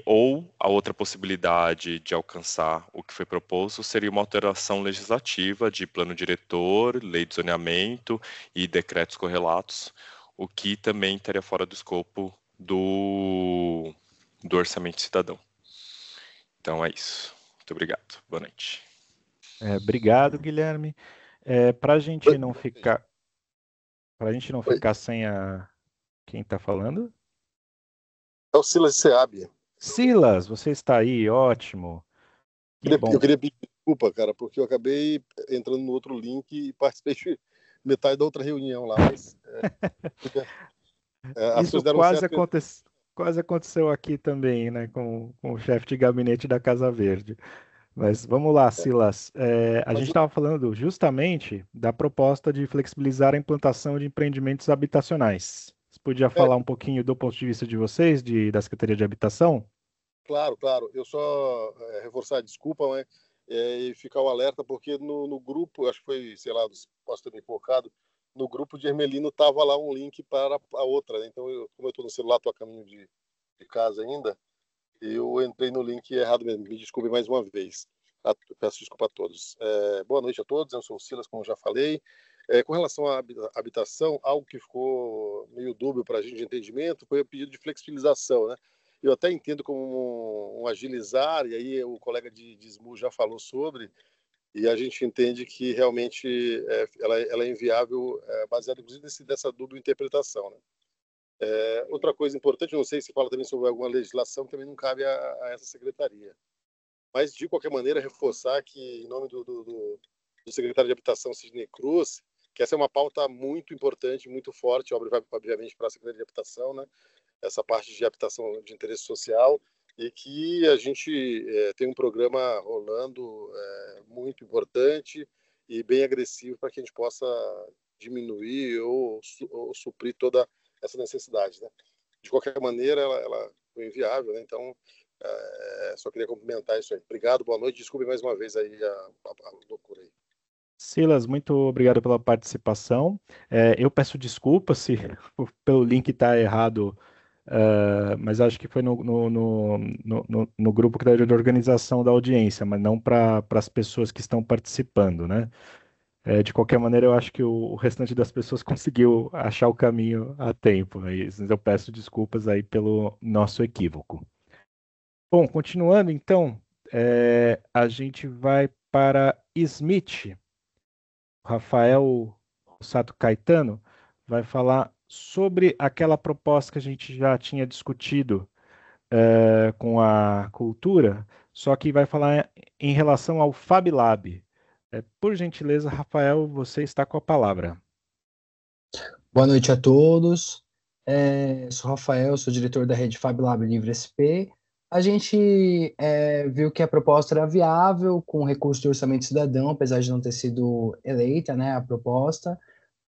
Ou a outra possibilidade de alcançar o que foi proposto seria uma alteração legislativa de plano diretor, lei de zoneamento e decretos correlatos, o que também estaria fora do escopo do orçamento cidadão. Então é isso. Muito obrigado. Boa noite. Obrigado, Guilherme. Para a gente não ficar sem quem está falando? É o Silas Seab. Silas, você está aí, ótimo. Eu queria pedir desculpa, cara, porque eu acabei entrando no outro link e participei de metade da outra reunião lá. Mas, isso quase aconteceu aqui também, né, com o chefe de gabinete da Casa Verde. Mas vamos lá, Silas. A gente estava falando justamente da proposta de flexibilizar a implantação de empreendimentos habitacionais. Você podia falar um pouquinho do ponto de vista de vocês, da Secretaria de Habitação? Claro. Eu só reforçar a desculpa, né, e ficar o alerta, porque no grupo, acho que foi, sei lá, posso ter me equivocado, no grupo de Ermelino estava lá um link para a outra, né? Então, como eu estou no celular, estou a caminho de casa ainda, eu entrei no link errado mesmo. Me desculpe mais uma vez. Peço desculpa a todos. Boa noite a todos. Eu sou o Silas, como já falei. Com relação à habitação, algo que ficou meio dúbio para a gente de entendimento foi o pedido de flexibilização, né? Eu até entendo como um agilizar, e aí o colega de SMU já falou sobre, e a gente entende que realmente ela é inviável, baseado inclusive dessa dúbia interpretação, né? Outra coisa importante, não sei se fala também sobre alguma legislação que também não cabe a essa secretaria, mas de qualquer maneira reforçar que, em nome do secretário de Habitação, Sidney Cruz, que essa é uma pauta muito importante, muito forte, obviamente, para a Secretaria de Habitação, né? Essa parte de habitação de interesse social, e que a gente tem um programa rolando muito importante e bem agressivo para que a gente possa diminuir ou suprir toda essa necessidade, né? De qualquer maneira, ela foi inviável, né? Então, só queria complementar isso aí. Obrigado, boa noite. Desculpe mais uma vez aí a loucura aí. Silas, muito obrigado pela participação. Eu peço desculpas se pelo link estar errado, mas acho que foi no grupo que está de organização da audiência, mas não para as pessoas que estão participando, né? De qualquer maneira, eu acho que o restante das pessoas conseguiu achar o caminho a tempo. Mas eu peço desculpas aí pelo nosso equívoco. Bom, continuando então, a gente vai para Smith. Rafael Sato Caetano vai falar sobre aquela proposta que a gente já tinha discutido com a cultura, só que vai falar em relação ao Fab Lab. Por gentileza, Rafael, você está com a palavra. Boa noite a todos. Sou Rafael, sou diretor da rede Fab Lab Livre SP. A gente viu que a proposta era viável, com recurso de orçamento cidadão, apesar de não ter sido eleita, né, a proposta,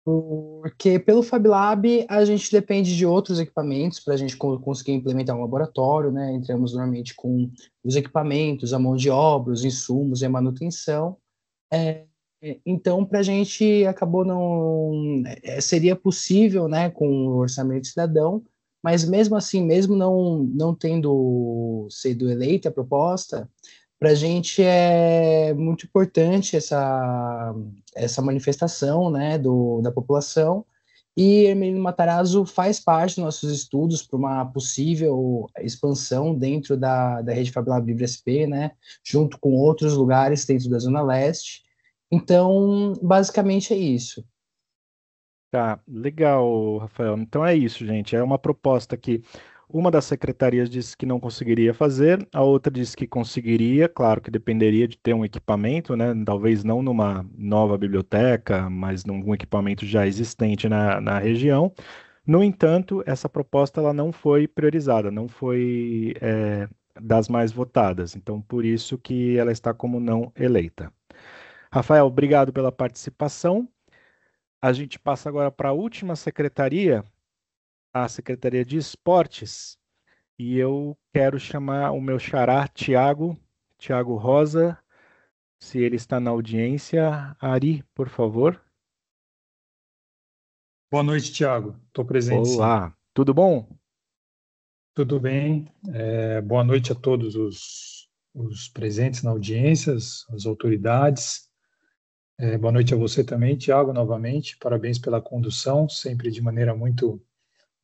porque pelo Fab Lab a gente depende de outros equipamentos para a gente conseguir implementar um laboratório, né? Entramos normalmente com os equipamentos, a mão de obra, os insumos e a manutenção. Então, para a gente acabou não... seria possível, né, com o orçamento cidadão, mas mesmo assim, mesmo não tendo sido eleita a proposta, Para a gente é muito importante essa manifestação, né, da população, e Hermelino Matarazzo faz parte dos nossos estudos para uma possível expansão dentro da rede FabLab Livre SP, né, junto com outros lugares dentro da Zona Leste. Então, basicamente é isso. Tá, legal, Rafael. Então é isso, gente. É uma proposta que uma das secretarias disse que não conseguiria fazer, a outra disse que conseguiria, claro que dependeria de ter um equipamento, né? Talvez não numa nova biblioteca, mas num equipamento já existente na região. No entanto, essa proposta ela não foi priorizada, não foi das mais votadas. Então, por isso que ela está como não eleita. Rafael, obrigado pela participação. A gente passa agora para a última secretaria, a Secretaria de Esportes, e eu quero chamar o meu xará, Tiago Rosa, se ele está na audiência. Ari, por favor. Boa noite, Tiago. Estou presente, sim. Olá, tudo bom? Tudo bem. Boa noite a todos os presentes na audiência, as autoridades. Boa noite a você também, Tiago, novamente. Parabéns pela condução, sempre de maneira muito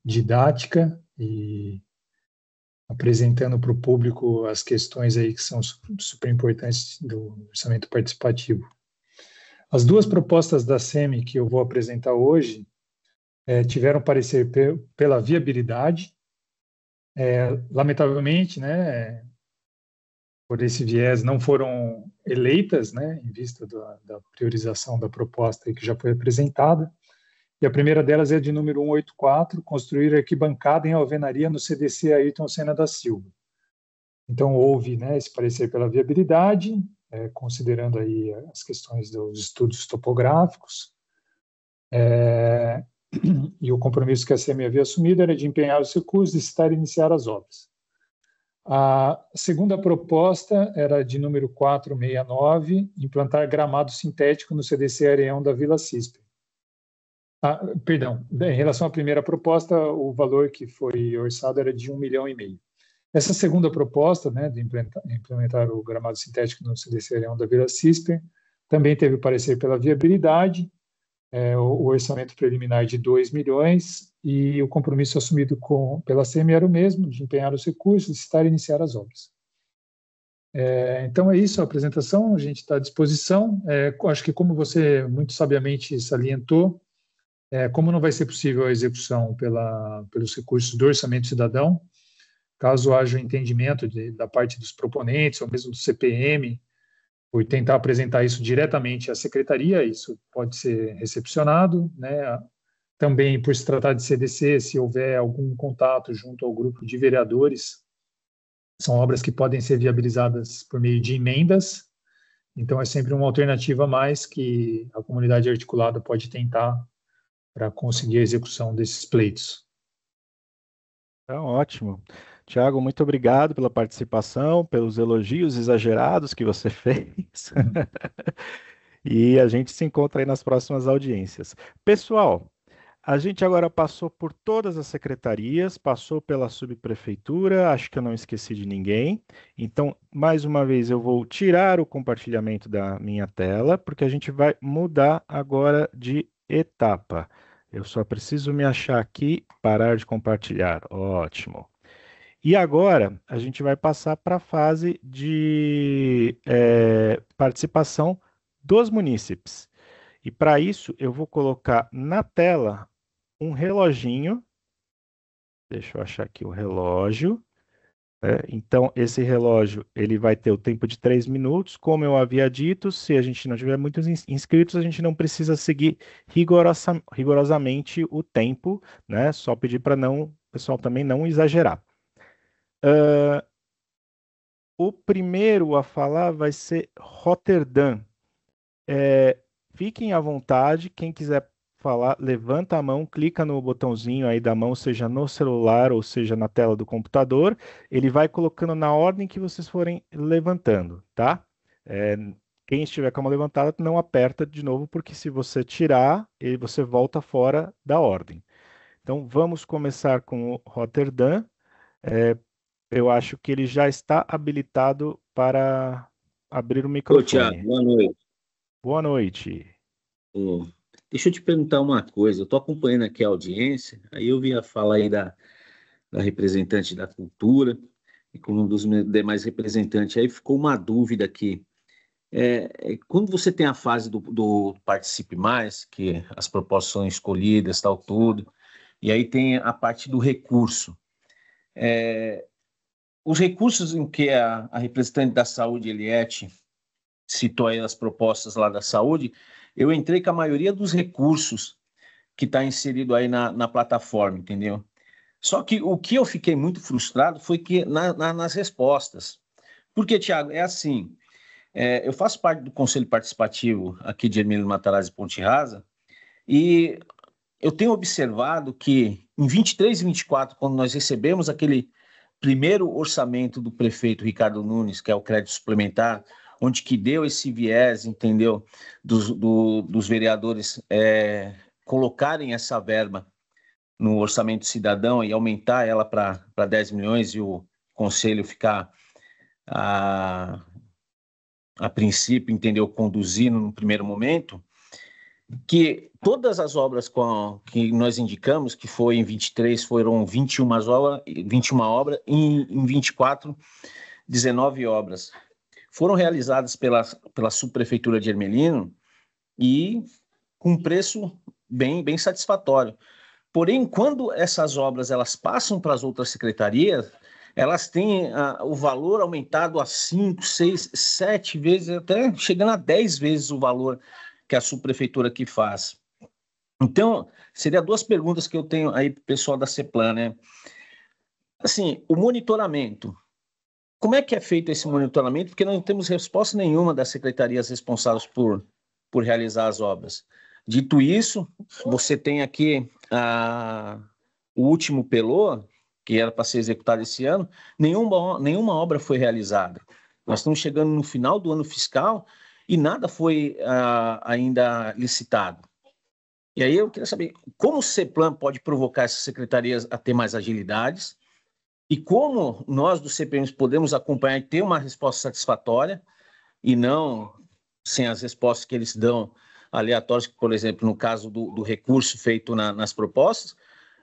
didática e apresentando para o público as questões aí que são super importantes do orçamento participativo. As duas propostas da SEMI que eu vou apresentar hoje tiveram parecer pela viabilidade. Lamentavelmente, né, por esse viés, não foram eleitas, né, em vista da priorização da proposta que já foi apresentada. E a primeira delas é de número 184, construir arquibancada em alvenaria no CDC Ayrton Senna da Silva. Então, houve, né, esse parecer pela viabilidade, considerando aí as questões dos estudos topográficos, e o compromisso que a SEMI havia assumido era de empenhar os recursos, licitar e iniciar as obras. A segunda proposta era de número 469, implantar gramado sintético no CDC Areião da Vila Cisper. Perdão, em relação à primeira proposta, o valor que foi orçado era de 1,5 milhão. Essa segunda proposta, né, de implementar o gramado sintético no CDC Areião da Vila Cisper, também teve parecer pela viabilidade, o orçamento preliminar de 2 milhões e o compromisso assumido pela SEMI era o mesmo, de empenhar os recursos, licitar e iniciar as obras. Então é isso, a apresentação, a gente está à disposição. Acho que como você muito sabiamente salientou, como não vai ser possível a execução pelos recursos do orçamento cidadão, caso haja um entendimento da parte dos proponentes, ou mesmo do CPM, por tentar apresentar isso diretamente à secretaria, isso pode ser recepcionado, né? Também, por se tratar de CDC, se houver algum contato junto ao grupo de vereadores, são obras que podem ser viabilizadas por meio de emendas, então é sempre uma alternativa a mais que a comunidade articulada pode tentar para conseguir a execução desses pleitos. Então, ótimo. Tiago, muito obrigado pela participação, pelos elogios exagerados que você fez. E a gente se encontra aí nas próximas audiências. Pessoal, a gente agora passou por todas as secretarias, passou pela subprefeitura, acho que eu não esqueci de ninguém. Então, mais uma vez, eu vou tirar o compartilhamento da minha tela, porque a gente vai mudar agora de etapa. Eu só preciso me achar aqui, parar de compartilhar. Ótimo. E agora a gente vai passar para a fase de participação dos munícipes. E para isso eu vou colocar na tela um reloginho. Deixa eu achar aqui o relógio. Então, esse relógio ele vai ter o tempo de 3 minutos. Como eu havia dito, se a gente não tiver muitos inscritos, a gente não precisa seguir rigorosamente o tempo, né? Só pedir para o pessoal também não exagerar. O primeiro a falar vai ser Roterdã. Fiquem à vontade, quem quiser falar, levanta a mão, clica no botãozinho aí da mão, seja no celular ou seja na tela do computador. Ele vai colocando na ordem que vocês forem levantando, tá? Quem estiver com a mão levantada, não aperta de novo, porque se você tirar, você volta fora da ordem. Então, vamos começar com o Roterdã. Eu acho que ele já está habilitado para abrir o Ô, Tiago, microfone. boa noite. Boa noite. Ô, deixa eu te perguntar uma coisa. Eu estou acompanhando aqui a audiência, aí eu vi a fala aí da representante da cultura, e como um dos demais representantes, aí ficou uma dúvida aqui. Quando você tem a fase do Participe Mais, que as propostas são escolhidas, tal, tudo, e aí tem a parte do recurso. Os recursos em que a representante da saúde, Eliette, citou aí as propostas lá da saúde, eu entrei com a maioria dos recursos que está inserido aí na plataforma, entendeu? Só que o que eu fiquei muito frustrado foi que nas respostas. Porque, Tiago, é assim, eu faço parte do Conselho Participativo aqui de Hermílio Matarazzo e Ponte Rasa, e eu tenho observado que em 23 e 24, quando nós recebemos aquele primeiro orçamento do prefeito Ricardo Nunes, que é o crédito suplementar, onde que deu esse viés, entendeu, dos vereadores colocarem essa verba no orçamento cidadão e aumentar ela para 10 milhões e o conselho ficar a princípio, entendeu, conduzindo no primeiro momento, que todas as obras que nós indicamos, que foi em 23, foram 21 obras, em 24, 19 obras, foram realizadas pela subprefeitura de Hermelino e com preço bem satisfatório. Porém, quando essas obras elas passam para as outras secretarias, elas têm o valor aumentado a 5, 6, 7 vezes, até chegando a 10 vezes o valor que a subprefeitura aqui faz. Então, seriam duas perguntas que eu tenho aí para o pessoal da CEPLAN, né? Assim, o monitoramento. Como é que é feito esse monitoramento? Porque nós não temos resposta nenhuma das secretarias responsáveis por realizar as obras. Dito isso, você tem aqui o último PELOA, que era para ser executado esse ano, nenhuma obra foi realizada. Nós estamos chegando no final do ano fiscal e nada foi ainda licitado. E aí eu queria saber como o CEPLAN pode provocar essas secretarias a ter mais agilidades e como nós do CPMs podemos acompanhar e ter uma resposta satisfatória e não sem as respostas que eles dão aleatórias, por exemplo, no caso do recurso feito nas propostas,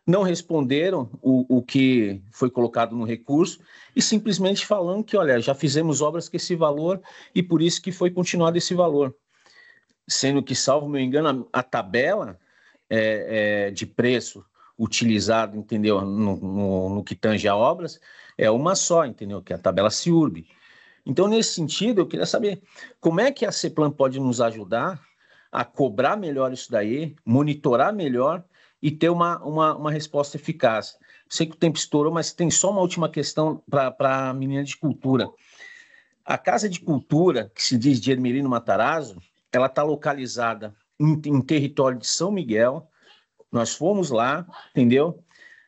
não responderam o que foi colocado no recurso e simplesmente falando que, olha, já fizemos obras com esse valor e por isso que foi continuado esse valor. Sendo que, salvo meu engano, a tabela de preço utilizado, entendeu, no que tange a obras, é uma só, entendeu, que é a tabela CIURB. Então, nesse sentido, eu queria saber como é que a CEPLAN pode nos ajudar a cobrar melhor isso daí, monitorar melhor e ter uma resposta eficaz. Sei que o tempo estourou, mas tem só uma última questão para a menina de cultura. A Casa de Cultura, que se diz de Hermelino Matarazzo, ela está localizada em território de São Miguel. Nós fomos lá, entendeu?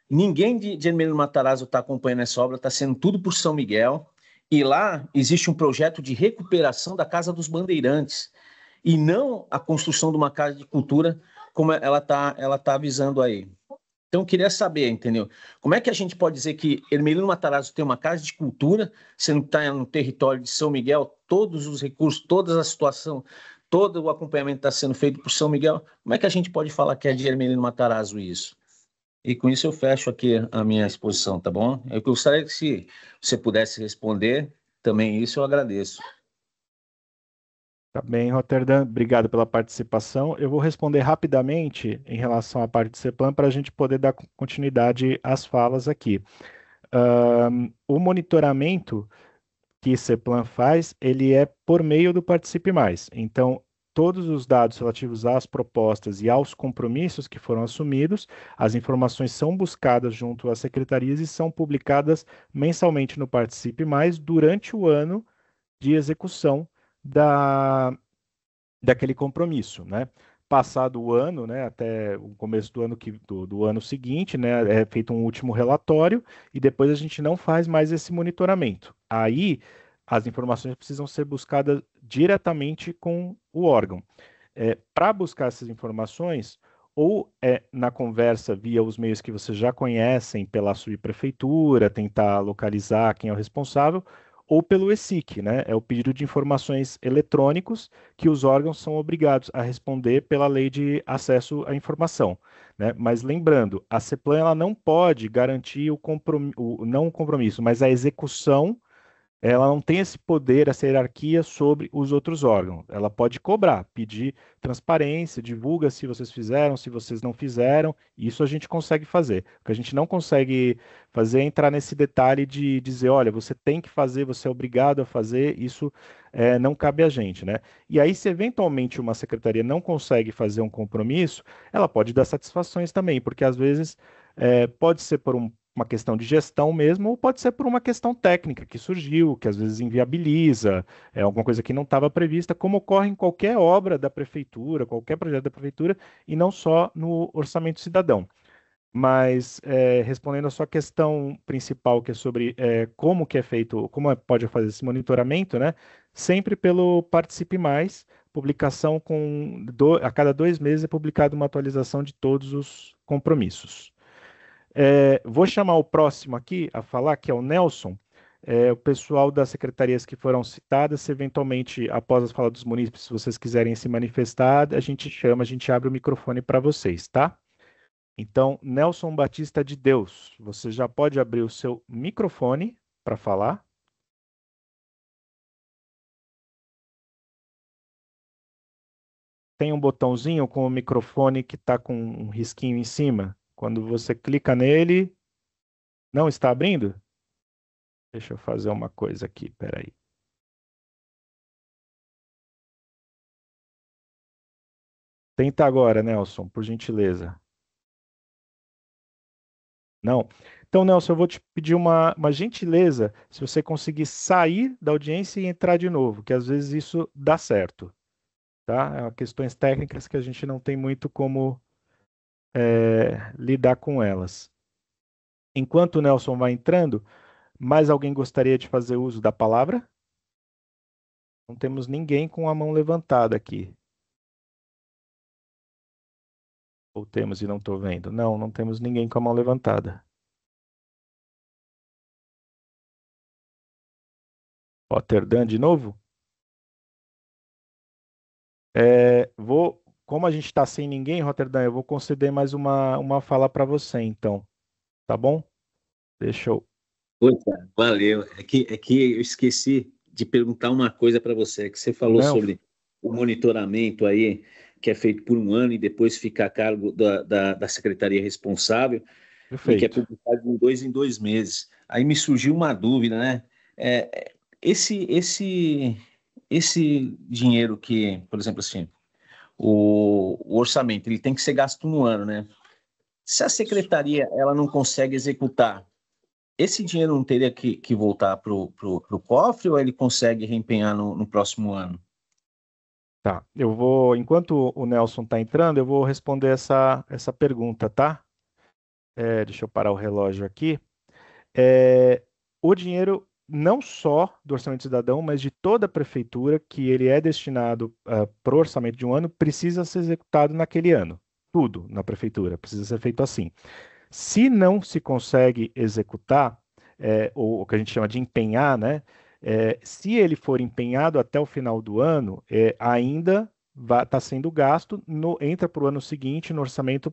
Ninguém de Hermelino Matarazzo está acompanhando essa obra, está sendo tudo por São Miguel. E lá existe um projeto de recuperação da Casa dos Bandeirantes e não a construção de uma casa de cultura como ela tá avisando aí. Então, eu queria saber, entendeu? Como é que a gente pode dizer que Hermelino Matarazzo tem uma casa de cultura, sendo que está no território de São Miguel, todos os recursos, toda a situação, todo o acompanhamento está sendo feito por São Miguel? Como é que a gente pode falar que é de Hermelino Matarazzo isso? E com isso eu fecho aqui a minha exposição, tá bom? Eu gostaria que se você pudesse responder também isso, eu agradeço. Tá bem, Roterdã, obrigado pela participação. Eu vou responder rapidamente em relação à parte do CEPLAN para a gente poder dar continuidade às falas aqui. O monitoramento que CEPLAN faz, ele é por meio do Participe Mais. Então, todos os dados relativos às propostas e aos compromissos que foram assumidos, as informações são buscadas junto às secretarias e são publicadas mensalmente no Participe Mais durante o ano de execução daquele compromisso, né? Passado o ano, né, até o começo do ano do ano seguinte, né, é feito um último relatório e depois a gente não faz mais esse monitoramento. Aí as informações precisam ser buscadas diretamente com o órgão. Para buscar essas informações, ou na conversa via os meios que vocês já conhecem pela subprefeitura, tentar localizar quem é o responsável, ou pelo ESIC, né? É o pedido de informações eletrônicos que os órgãos são obrigados a responder pela Lei de Acesso à Informação, né? Mas lembrando, a CEPLAN ela não pode garantir não o compromisso, mas a execução. Ela não tem esse poder, essa hierarquia sobre os outros órgãos. Ela pode cobrar, pedir transparência, divulga se vocês fizeram, se vocês não fizeram. Isso a gente consegue fazer. O que a gente não consegue fazer é entrar nesse detalhe de dizer, olha, você tem que fazer, você é obrigado a fazer. Isso não cabe a gente, né? E aí, se eventualmente uma secretaria não consegue fazer um compromisso, ela pode dar satisfações também, porque às vezes pode ser por uma questão de gestão mesmo, ou pode ser por uma questão técnica que surgiu, que às vezes inviabiliza, alguma coisa que não estava prevista, como ocorre em qualquer obra da prefeitura, qualquer projeto da prefeitura, e não só no orçamento cidadão. Mas respondendo a sua questão principal, que é sobre como que é feito, pode fazer esse monitoramento, né? Sempre pelo Participe Mais, publicação a cada 2 meses é publicada uma atualização de todos os compromissos. Vou chamar o próximo aqui a falar, que é o Nelson. O pessoal das secretarias que foram citadas, se eventualmente, após as falas dos munícipes, se vocês quiserem se manifestar, a gente abre o microfone para vocês, tá? Então, Nelson Batista de Deus, você já pode abrir o seu microfone para falar. Tem um botãozinho com o microfone que está com um risquinho em cima. Quando você clica nele, não está abrindo? Deixa eu fazer uma coisa aqui, peraí. Tenta agora, Nelson, por gentileza. Não? Então, Nelson, eu vou te pedir uma gentileza, se você conseguir sair da audiência e entrar de novo, que às vezes isso dá certo, tá? É questões técnicas que a gente não tem muito como lidar com elas. Enquanto o Nelson vai entrando, mais alguém gostaria de fazer uso da palavra? Não temos ninguém com a mão levantada aqui. Ou temos e não estou vendo? Não, não temos ninguém com a mão levantada. Rotterdam de novo? Como a gente está sem ninguém, Rotterdam, eu vou conceder mais uma fala para você, então. Tá bom? Deixa eu... Puta, valeu. É que eu esqueci de perguntar uma coisa para você, que você falou sobre o monitoramento aí, que é feito por 1 ano e depois fica a cargo da secretaria responsável, Perfeito. E que é publicado em 2 meses. Aí me surgiu uma dúvida, né? Esse dinheiro que, por exemplo, assim, o orçamento, ele tem que ser gasto no ano, né? Se a secretaria ela não consegue executar, esse dinheiro não teria que voltar para o cofre ou ele consegue reempenhar no próximo ano? Tá, enquanto o Nelson está entrando, eu vou responder essa pergunta, tá? Deixa eu parar o relógio aqui. O dinheiro, não só do Orçamento Cidadão, mas de toda a prefeitura, que ele é destinado para o orçamento de um ano, precisa ser executado naquele ano. Tudo na prefeitura precisa ser feito assim. Se não se consegue executar, ou o que a gente chama de empenhar, né? Se ele for empenhado até o final do ano, ainda está sendo gasto, entra para o ano seguinte no orçamento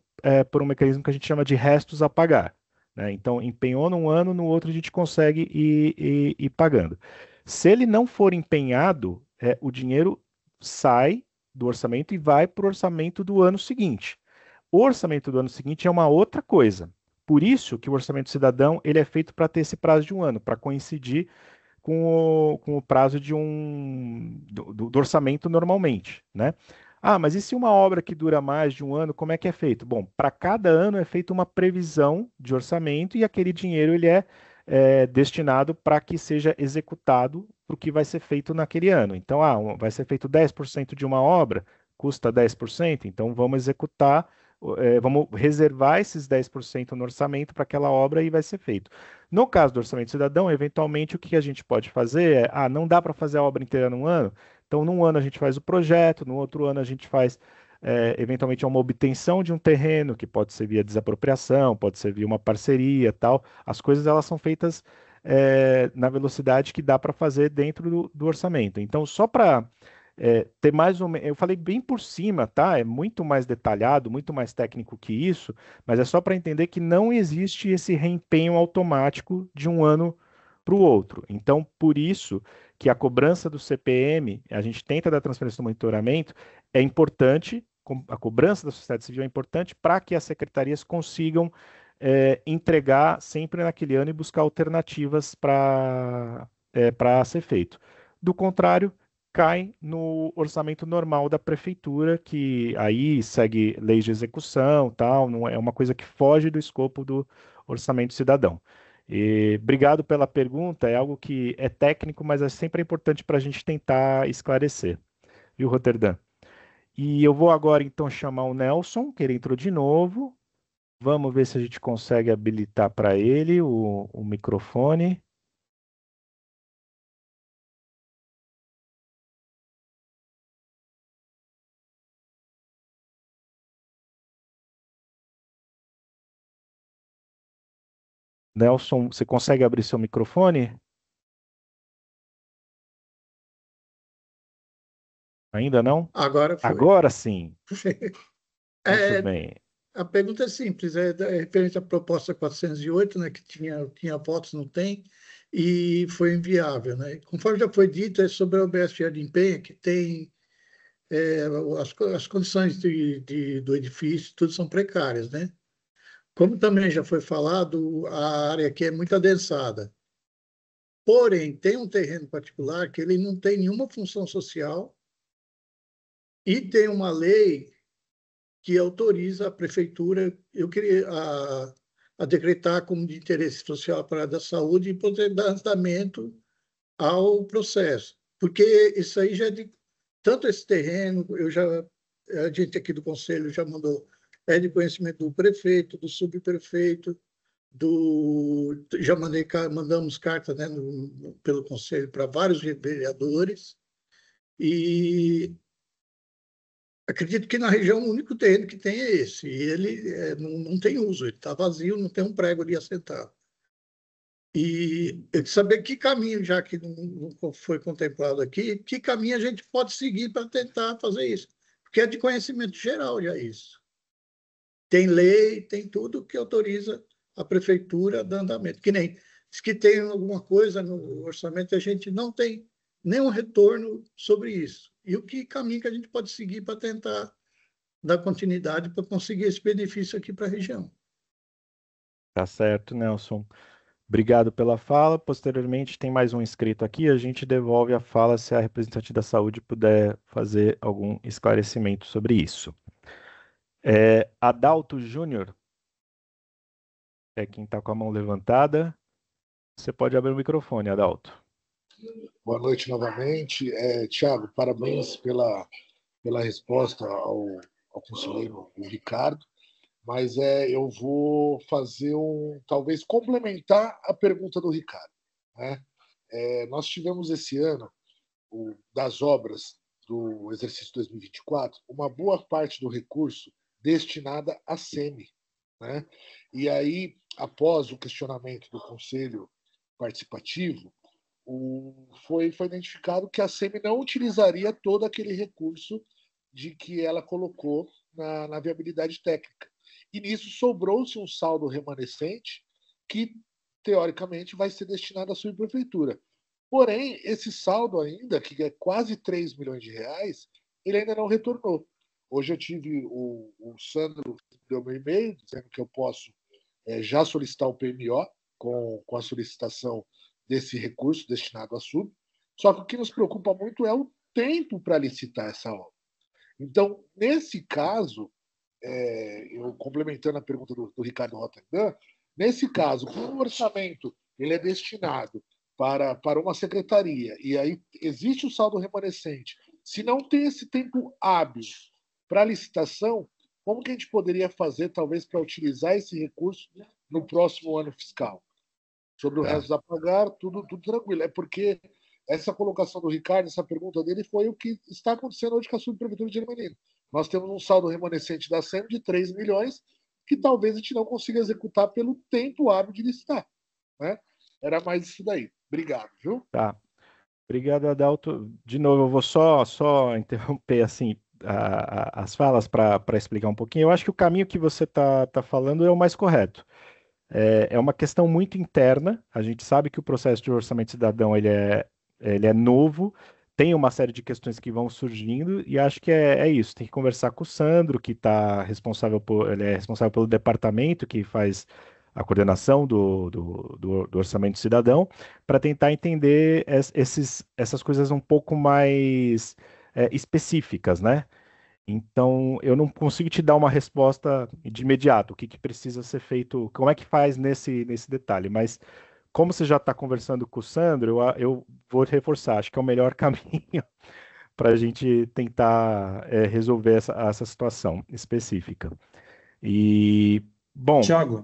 por um mecanismo que a gente chama de restos a pagar, né? Então, empenhou num ano, no outro a gente consegue ir pagando. Se ele não for empenhado, o dinheiro sai do orçamento e vai para o orçamento do ano seguinte. O orçamento do ano seguinte é uma outra coisa. Por isso que o orçamento cidadão ele é feito para ter esse prazo de 1 ano, para coincidir com o prazo do orçamento normalmente, né? Mas e se uma obra que dura mais de 1 ano, como é que é feito? Bom, para cada ano é feita uma previsão de orçamento e aquele dinheiro ele é destinado para que seja executado para o que vai ser feito naquele ano. Então, vai ser feito 10% de uma obra, custa 10%, então vamos executar, vamos reservar esses 10% no orçamento para aquela obra e vai ser feito. No caso do orçamento cidadão, eventualmente o que a gente pode fazer não dá para fazer a obra inteira num ano, então num ano a gente faz o projeto, no outro ano a gente faz eventualmente uma obtenção de um terreno, que pode ser via desapropriação, pode ser via uma parceria, tal. As coisas elas são feitas na velocidade que dá para fazer dentro do orçamento. Então, só para ter mais ou menos, eu falei bem por cima, tá? É muito mais detalhado, muito mais técnico que isso, mas é só para entender que não existe esse reempenho automático de um ano para o outro. Então, por isso que a cobrança do CPM, a gente tenta dar transferência do monitoramento, é importante, a cobrança da sociedade civil é importante para que as secretarias consigam entregar sempre naquele ano e buscar alternativas para ser feito. Do contrário, cai no orçamento normal da prefeitura, que aí segue leis de execução, tal, não é uma coisa que foge do escopo do orçamento cidadão. E obrigado pela pergunta, é algo que é técnico, mas é sempre importante para a gente tentar esclarecer. Viu, Roterdã? E eu vou agora então chamar o Nelson, que ele entrou de novo. Vamos ver se a gente consegue habilitar para ele o microfone. Nelson, você consegue abrir seu microfone? Ainda não? Agora foi. Agora sim. É, Muito bem. a pergunta é simples, é referente à proposta 408, né, que tinha votos, não tem, e foi inviável, né? Conforme já foi dito, é sobre a UBS Jardim Penha, que tem as condições do edifício, tudo são precárias, né? Como também já foi falado, a área aqui é muito adensada. Porém, tem um terreno particular que ele não tem nenhuma função social e tem uma lei que autoriza a prefeitura a decretar como de interesse social para a área da saúde e poder dar andamento ao processo. Porque isso aí já é de... Tanto esse terreno, a gente aqui do Conselho já mandou, é de conhecimento do prefeito, do subprefeito, já mandamos carta, né, pelo Conselho para vários vereadores, e acredito que na região o único terreno que tem é esse, e ele não tem uso, ele está vazio, não tem um prego ali assentado. E eu queria saber que caminho, já que não foi contemplado aqui, que caminho a gente pode seguir para tentar fazer isso, porque é de conhecimento geral já isso. Tem lei, tem tudo que autoriza a prefeitura a dar andamento. Que nem diz que tem alguma coisa no orçamento, a gente não tem nenhum retorno sobre isso. E o que caminho que a gente pode seguir para tentar dar continuidade para conseguir esse benefício aqui para a região. Tá certo, Nelson. Obrigado pela fala. Posteriormente, tem mais um inscrito aqui. A gente devolve a fala se a representante da saúde puder fazer algum esclarecimento sobre isso. Adalto Júnior é quem está com a mão levantada. Você pode abrir o microfone, Adalto. Boa noite novamente. Tiago, parabéns pela resposta ao conselheiro Ricardo, mas eu vou fazer talvez complementar a pergunta do Ricardo, né? Nós tivemos esse ano, das obras do exercício 2024, uma boa parte do recurso destinada à SEMI, né? E aí, após o questionamento do Conselho Participativo, foi identificado que a SEMI não utilizaria todo aquele recurso de que ela colocou na viabilidade técnica. E nisso sobrou-se um saldo remanescente que, teoricamente, vai ser destinado à subprefeitura. Porém, esse saldo ainda, que é quase 3 milhões de reais, ele ainda não retornou. Hoje eu tive o Sandro deu meu e-mail dizendo que eu posso já solicitar o PMO com a solicitação desse recurso destinado à sub. Só que o que nos preocupa muito é o tempo para licitar essa obra. Então, nesse caso, eu complementando a pergunta do Ricardo Rotterdam, nesse caso, como o orçamento ele é destinado para uma secretaria e aí existe o saldo remanescente, se não tem esse tempo hábil para licitação, como que a gente poderia fazer, talvez, para utilizar esse recurso no próximo ano fiscal? Sobre o resto a pagar, tudo tranquilo. É porque essa colocação do Ricardo, essa pergunta dele, foi o que está acontecendo hoje com a subprefeitura de Ermelino. Nós temos um saldo remanescente da SEM de 3 milhões que talvez a gente não consiga executar pelo tempo hábil de licitar, né? Era mais isso daí. Obrigado, viu? Tá. Obrigado, Adalto. De novo, eu vou só interromper assim as falas para explicar um pouquinho. Eu acho que o caminho que você tá falando é o mais correto. É uma questão muito interna. A gente sabe que o processo de orçamento cidadão ele é novo, tem uma série de questões que vão surgindo, e acho que é isso. Tem que conversar com o Sandro, que ele é responsável pelo departamento que faz a coordenação do orçamento cidadão, para tentar entender essas coisas um pouco mais específicas, né? Então, eu não consigo te dar uma resposta de imediato, o que que precisa ser feito, como é que faz nesse detalhe, mas como você já está conversando com o Sandro, eu vou reforçar, acho que é o melhor caminho para a gente tentar resolver essa situação específica. E, bom, Tiago,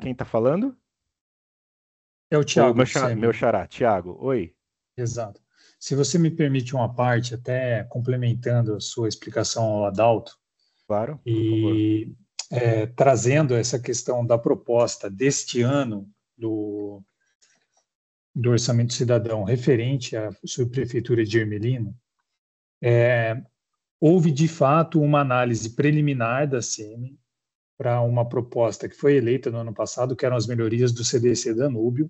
quem está falando? é o O Tiago meu Semi. xará, Tiago. Oi. Exato. Se você me permite uma parte, até complementando a sua explicação ao Adalto, Claro, por favor. e trazendo essa questão da proposta deste ano do Orçamento Cidadão referente à subprefeitura de Ermelino, houve de fato uma análise preliminar da CEME para uma proposta que foi eleita no ano passado, que eram as melhorias do CDC Danúbio,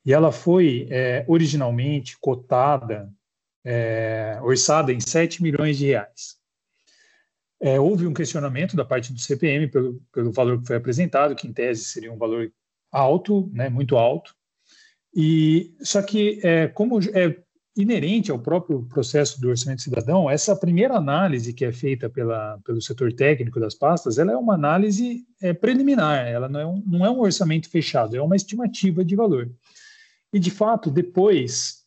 e ela foi originalmente cotada, orçada em 7 milhões de reais. Houve um questionamento da parte do CPM pelo valor que foi apresentado, que em tese seria um valor alto, né, muito alto, só que como é inerente ao próprio processo do orçamento cidadão, essa primeira análise que é feita pelo setor técnico das pastas, ela é uma análise preliminar, ela não é um orçamento fechado, é uma estimativa de valor. E, de fato, depois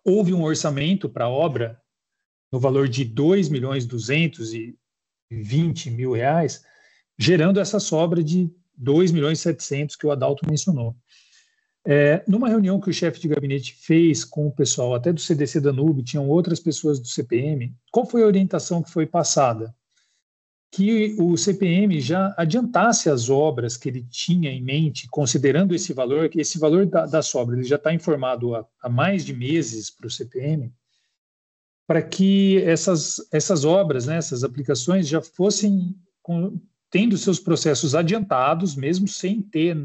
houve um orçamento para a obra no valor de R$ 2.220.000, gerando essa sobra de R$ 2.700.000 que o Adalto mencionou. Numa reunião que o chefe de gabinete fez com o pessoal até do CDC Danúbio, tinham outras pessoas do CPM, qual foi a orientação que foi passada? Que o CPM já adiantasse as obras que ele tinha em mente, considerando esse valor, que esse valor da sobra ele já está informado há mais de meses para o CPM, para que essas obras, né, essas aplicações já fossem tendo seus processos adiantados, mesmo sem ter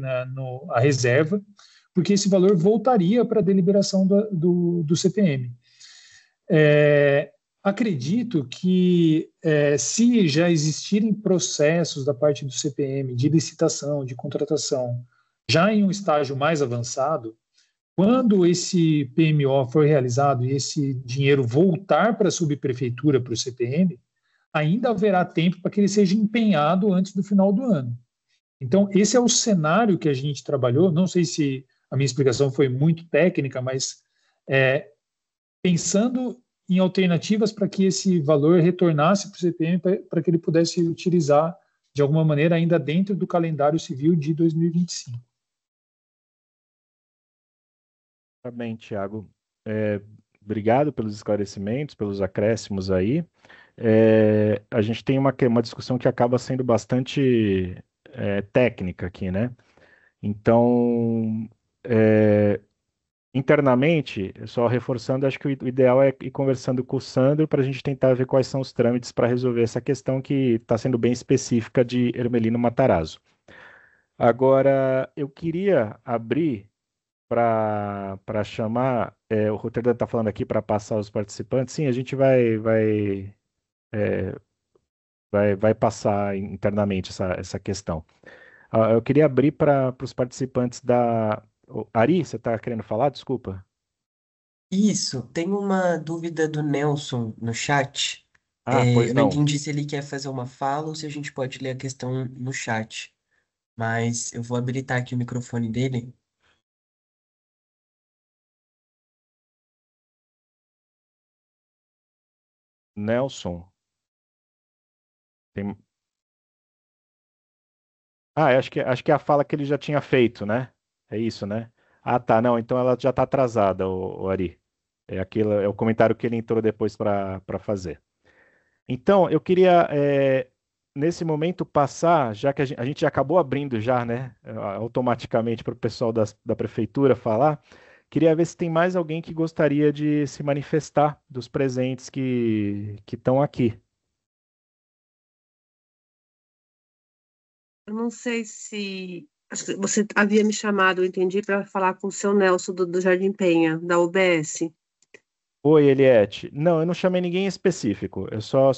a reserva, porque esse valor voltaria para a deliberação do CPM. Acredito que, se já existirem processos da parte do CPM de licitação, de contratação, já em um estágio mais avançado, quando esse PMO for realizado e esse dinheiro voltar para a subprefeitura, para o CPM, ainda haverá tempo para que ele seja empenhado antes do final do ano. Então, esse é o cenário que a gente trabalhou. Não sei se a minha explicação foi muito técnica, mas pensando em alternativas para que esse valor retornasse para o CPM, para que ele pudesse utilizar de alguma maneira ainda dentro do calendário civil de 2025. Tá bem, Tiago. Obrigado pelos esclarecimentos, pelos acréscimos aí. A gente tem uma discussão que acaba sendo bastante técnica aqui, né? Então, internamente, só reforçando, acho que o ideal é ir conversando com o Sandro para a gente tentar ver quais são os trâmites para resolver essa questão que está sendo bem específica de Ermelino Matarazzo. Agora, eu queria abrir para chamar, o Roterdã está falando aqui para passar os participantes. Sim, a gente vai passar internamente essa questão. Eu queria abrir para os participantes da. Ari, você está querendo falar? Desculpa. Isso, tem uma dúvida do Nelson no chat. Pois Eu não não. entendi se ele quer fazer uma fala ou se a gente pode ler a questão no chat. Mas eu vou habilitar aqui o microfone dele. Nelson. Tem... acho que é a fala que ele já tinha feito, né? É isso, né? Tá, não, então ela já está atrasada, o Ari. É o comentário que ele entrou depois para fazer. Então, eu queria nesse momento, passar, já que a gente já acabou abrindo já, né, automaticamente para o pessoal da prefeitura falar, queria ver se tem mais alguém que gostaria de se manifestar dos presentes que estão aqui. Eu não sei se acho que você havia me chamado, eu entendi, para falar com o seu Nelson do Jardim Penha, da UBS. Oi, Eliette. Não, eu não chamei ninguém específico. Eu só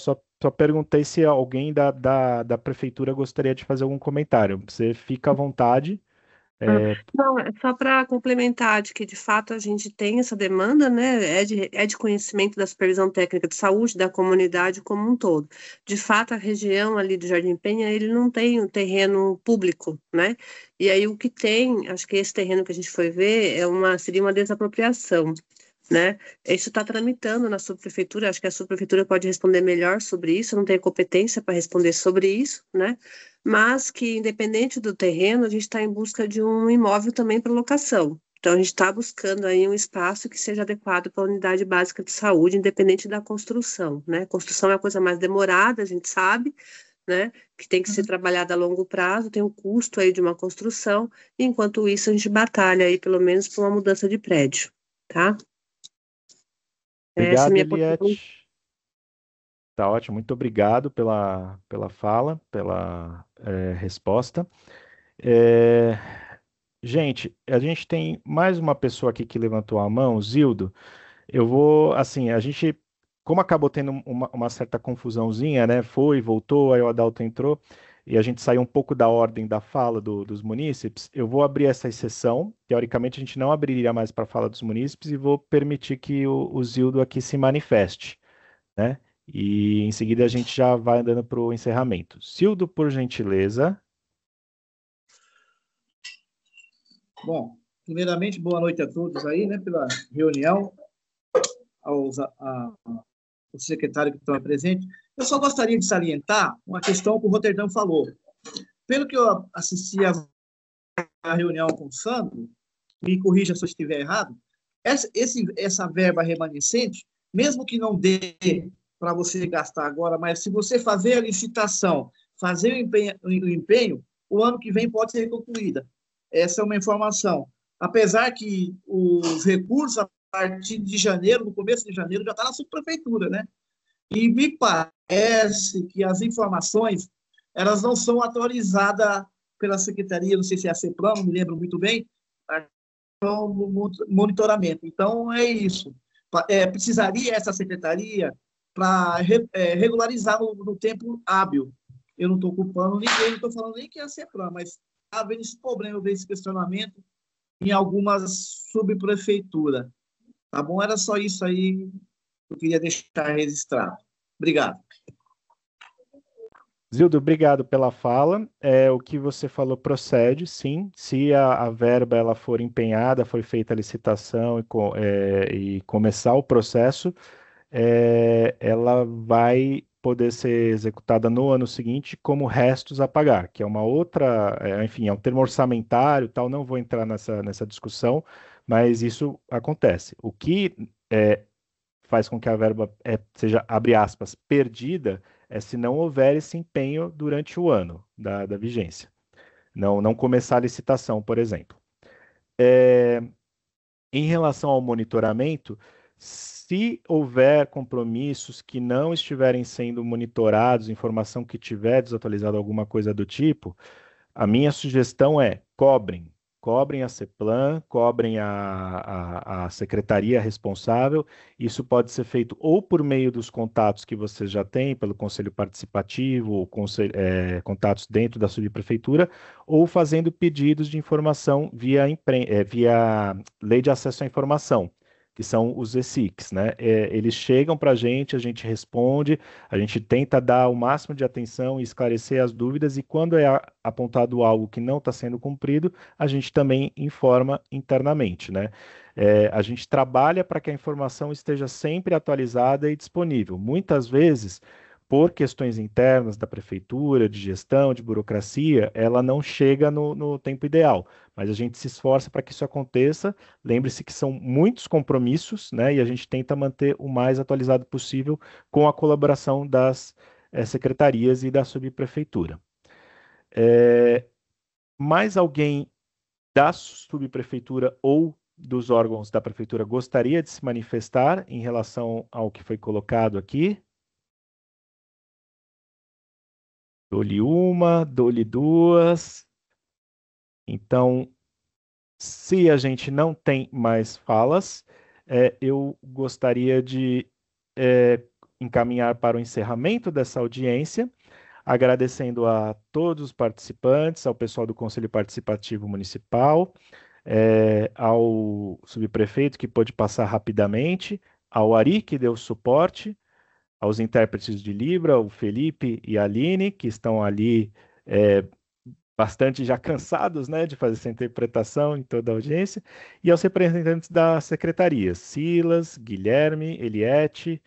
perguntei se alguém da prefeitura gostaria de fazer algum comentário. Você fica à vontade. Não, é só para complementar de que, de fato, a gente tem essa demanda, né? É de conhecimento da supervisão técnica de saúde da comunidade como um todo. De fato, a região ali do Jardim Penha, ele não tem um terreno público, né? E aí o que tem, acho que esse terreno que a gente foi ver, seria uma desapropriação, né? Isso está tramitando na subprefeitura, acho que a subprefeitura pode responder melhor sobre isso, eu não tenho competência para responder sobre isso, né? Mas que, independente do terreno, a gente está em busca de um imóvel também para locação. Então, a gente está buscando aí um espaço que seja adequado para a unidade básica de saúde, independente da construção, né? Construção é a coisa mais demorada, a gente sabe, né? Que tem que ser trabalhada a longo prazo, tem um custo aí de uma construção, e enquanto isso a gente batalha aí, pelo menos, por uma mudança de prédio, tá? Essa é a Obrigado, minha contribuição. Eliette. Tá ótimo. Muito obrigado pela fala, pela resposta. É, gente, a gente tem mais uma pessoa aqui que levantou a mão, Zildo. Eu vou, assim, como acabou tendo uma certa confusãozinha, né? Foi, voltou, aí o Adalto entrou, e a gente saiu um pouco da ordem da fala dos munícipes. Eu vou abrir essa exceção. Teoricamente, a gente não abriria mais para a fala dos munícipes e vou permitir que o Zildo aqui se manifeste, né? E em seguida a gente já vai andando para o encerramento. Zildo, por gentileza. Bom, primeiramente, boa noite a todos aí, né, pela reunião, aos secretários que estão presentes. Eu só gostaria de salientar uma questão que o Roterdão falou. Pelo que eu assisti à reunião com o Sandro, me corrija se eu estiver errado, essa verba remanescente, mesmo que não dê para você gastar agora, mas se você fazer a licitação, fazer o empenho, o ano que vem pode ser concluída. Essa é uma informação. Apesar que os recursos, a partir de janeiro, no começo de janeiro, já está na subprefeitura, né? E me parece que as informações, elas não são atualizadas pela Secretaria, não sei se é a CEPLAN, não me lembro muito bem, no monitoramento. Então, é isso. Precisaria essa Secretaria para regularizar no tempo hábil. Eu não estou culpando ninguém, não estou falando nem que é a CEPLAN, mas está havendo esse problema, esse questionamento em algumas subprefeituras. Tá bom? Era só isso aí que eu queria deixar registrado. Obrigado. Zildo, obrigado pela fala. O que você falou procede, sim. Se a verba ela for empenhada, foi feita a licitação e começar o processo, ela vai poder ser executada no ano seguinte como restos a pagar, que é uma outra, enfim, é um termo orçamentário, tal. Não vou entrar nessa discussão, mas isso acontece. O que faz com que a verba seja, abre aspas, perdida, se não houver esse empenho durante o ano da vigência. Não começar a licitação, por exemplo. Em relação ao monitoramento, se houver compromissos que não estiverem sendo monitorados, informação que tiver desatualizada, alguma coisa do tipo, a minha sugestão é cobrem a CEPLAN, cobrem a secretaria responsável. Isso pode ser feito ou por meio dos contatos que vocês já têm, pelo Conselho Participativo, ou contatos dentro da subprefeitura, ou fazendo pedidos de informação via Lei de Acesso à Informação, que são os ESICs, né? Eles chegam para a gente responde, a gente tenta dar o máximo de atenção e esclarecer as dúvidas, e quando é apontado algo que não está sendo cumprido, a gente também informa internamente, né? A gente trabalha para que a informação esteja sempre atualizada e disponível. Muitas vezes, por questões internas da prefeitura, de gestão, de burocracia, ela não chega no tempo ideal, mas a gente se esforça para que isso aconteça. Lembre-se que são muitos compromissos, né? E a gente tenta manter o mais atualizado possível com a colaboração das secretarias e da subprefeitura. Mais alguém da subprefeitura ou dos órgãos da prefeitura gostaria de se manifestar em relação ao que foi colocado aqui? Dou-lhe uma, dou-lhe duas. Então, se a gente não tem mais falas, eu gostaria de encaminhar para o encerramento dessa audiência, agradecendo a todos os participantes, ao pessoal do Conselho Participativo Municipal, ao subprefeito que pôde passar rapidamente, ao Ari que deu suporte, aos intérpretes de Libra, o Felipe e a Aline, que estão ali bastante já cansados, né, de fazer essa interpretação em toda a audiência, e aos representantes da secretaria, Silas, Guilherme, Eliette,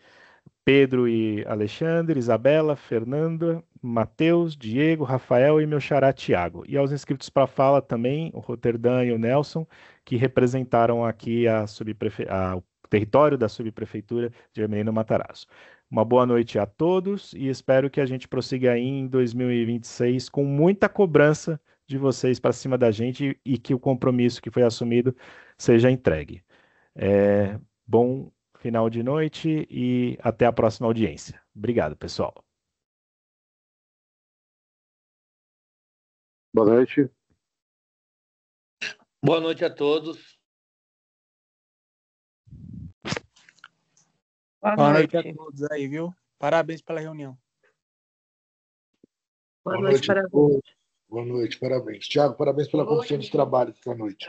Pedro e Alexandre, Isabela, Fernanda, Matheus, Diego, Rafael e meu xará Tiago. E aos inscritos para a fala também, o Roterdã e o Nelson, que representaram aqui o território da subprefeitura de Ermelino Matarazzo. Uma boa noite a todos e espero que a gente prossiga aí em 2026 com muita cobrança de vocês para cima da gente e que o compromisso que foi assumido seja entregue. Bom final de noite e até a próxima audiência. Obrigado, pessoal. Boa noite. Boa noite a todos. Boa noite a todos aí, viu? Parabéns pela reunião. Boa noite, parabéns. Boa noite, parabéns. Tiago, parabéns pela condição de trabalho esta noite.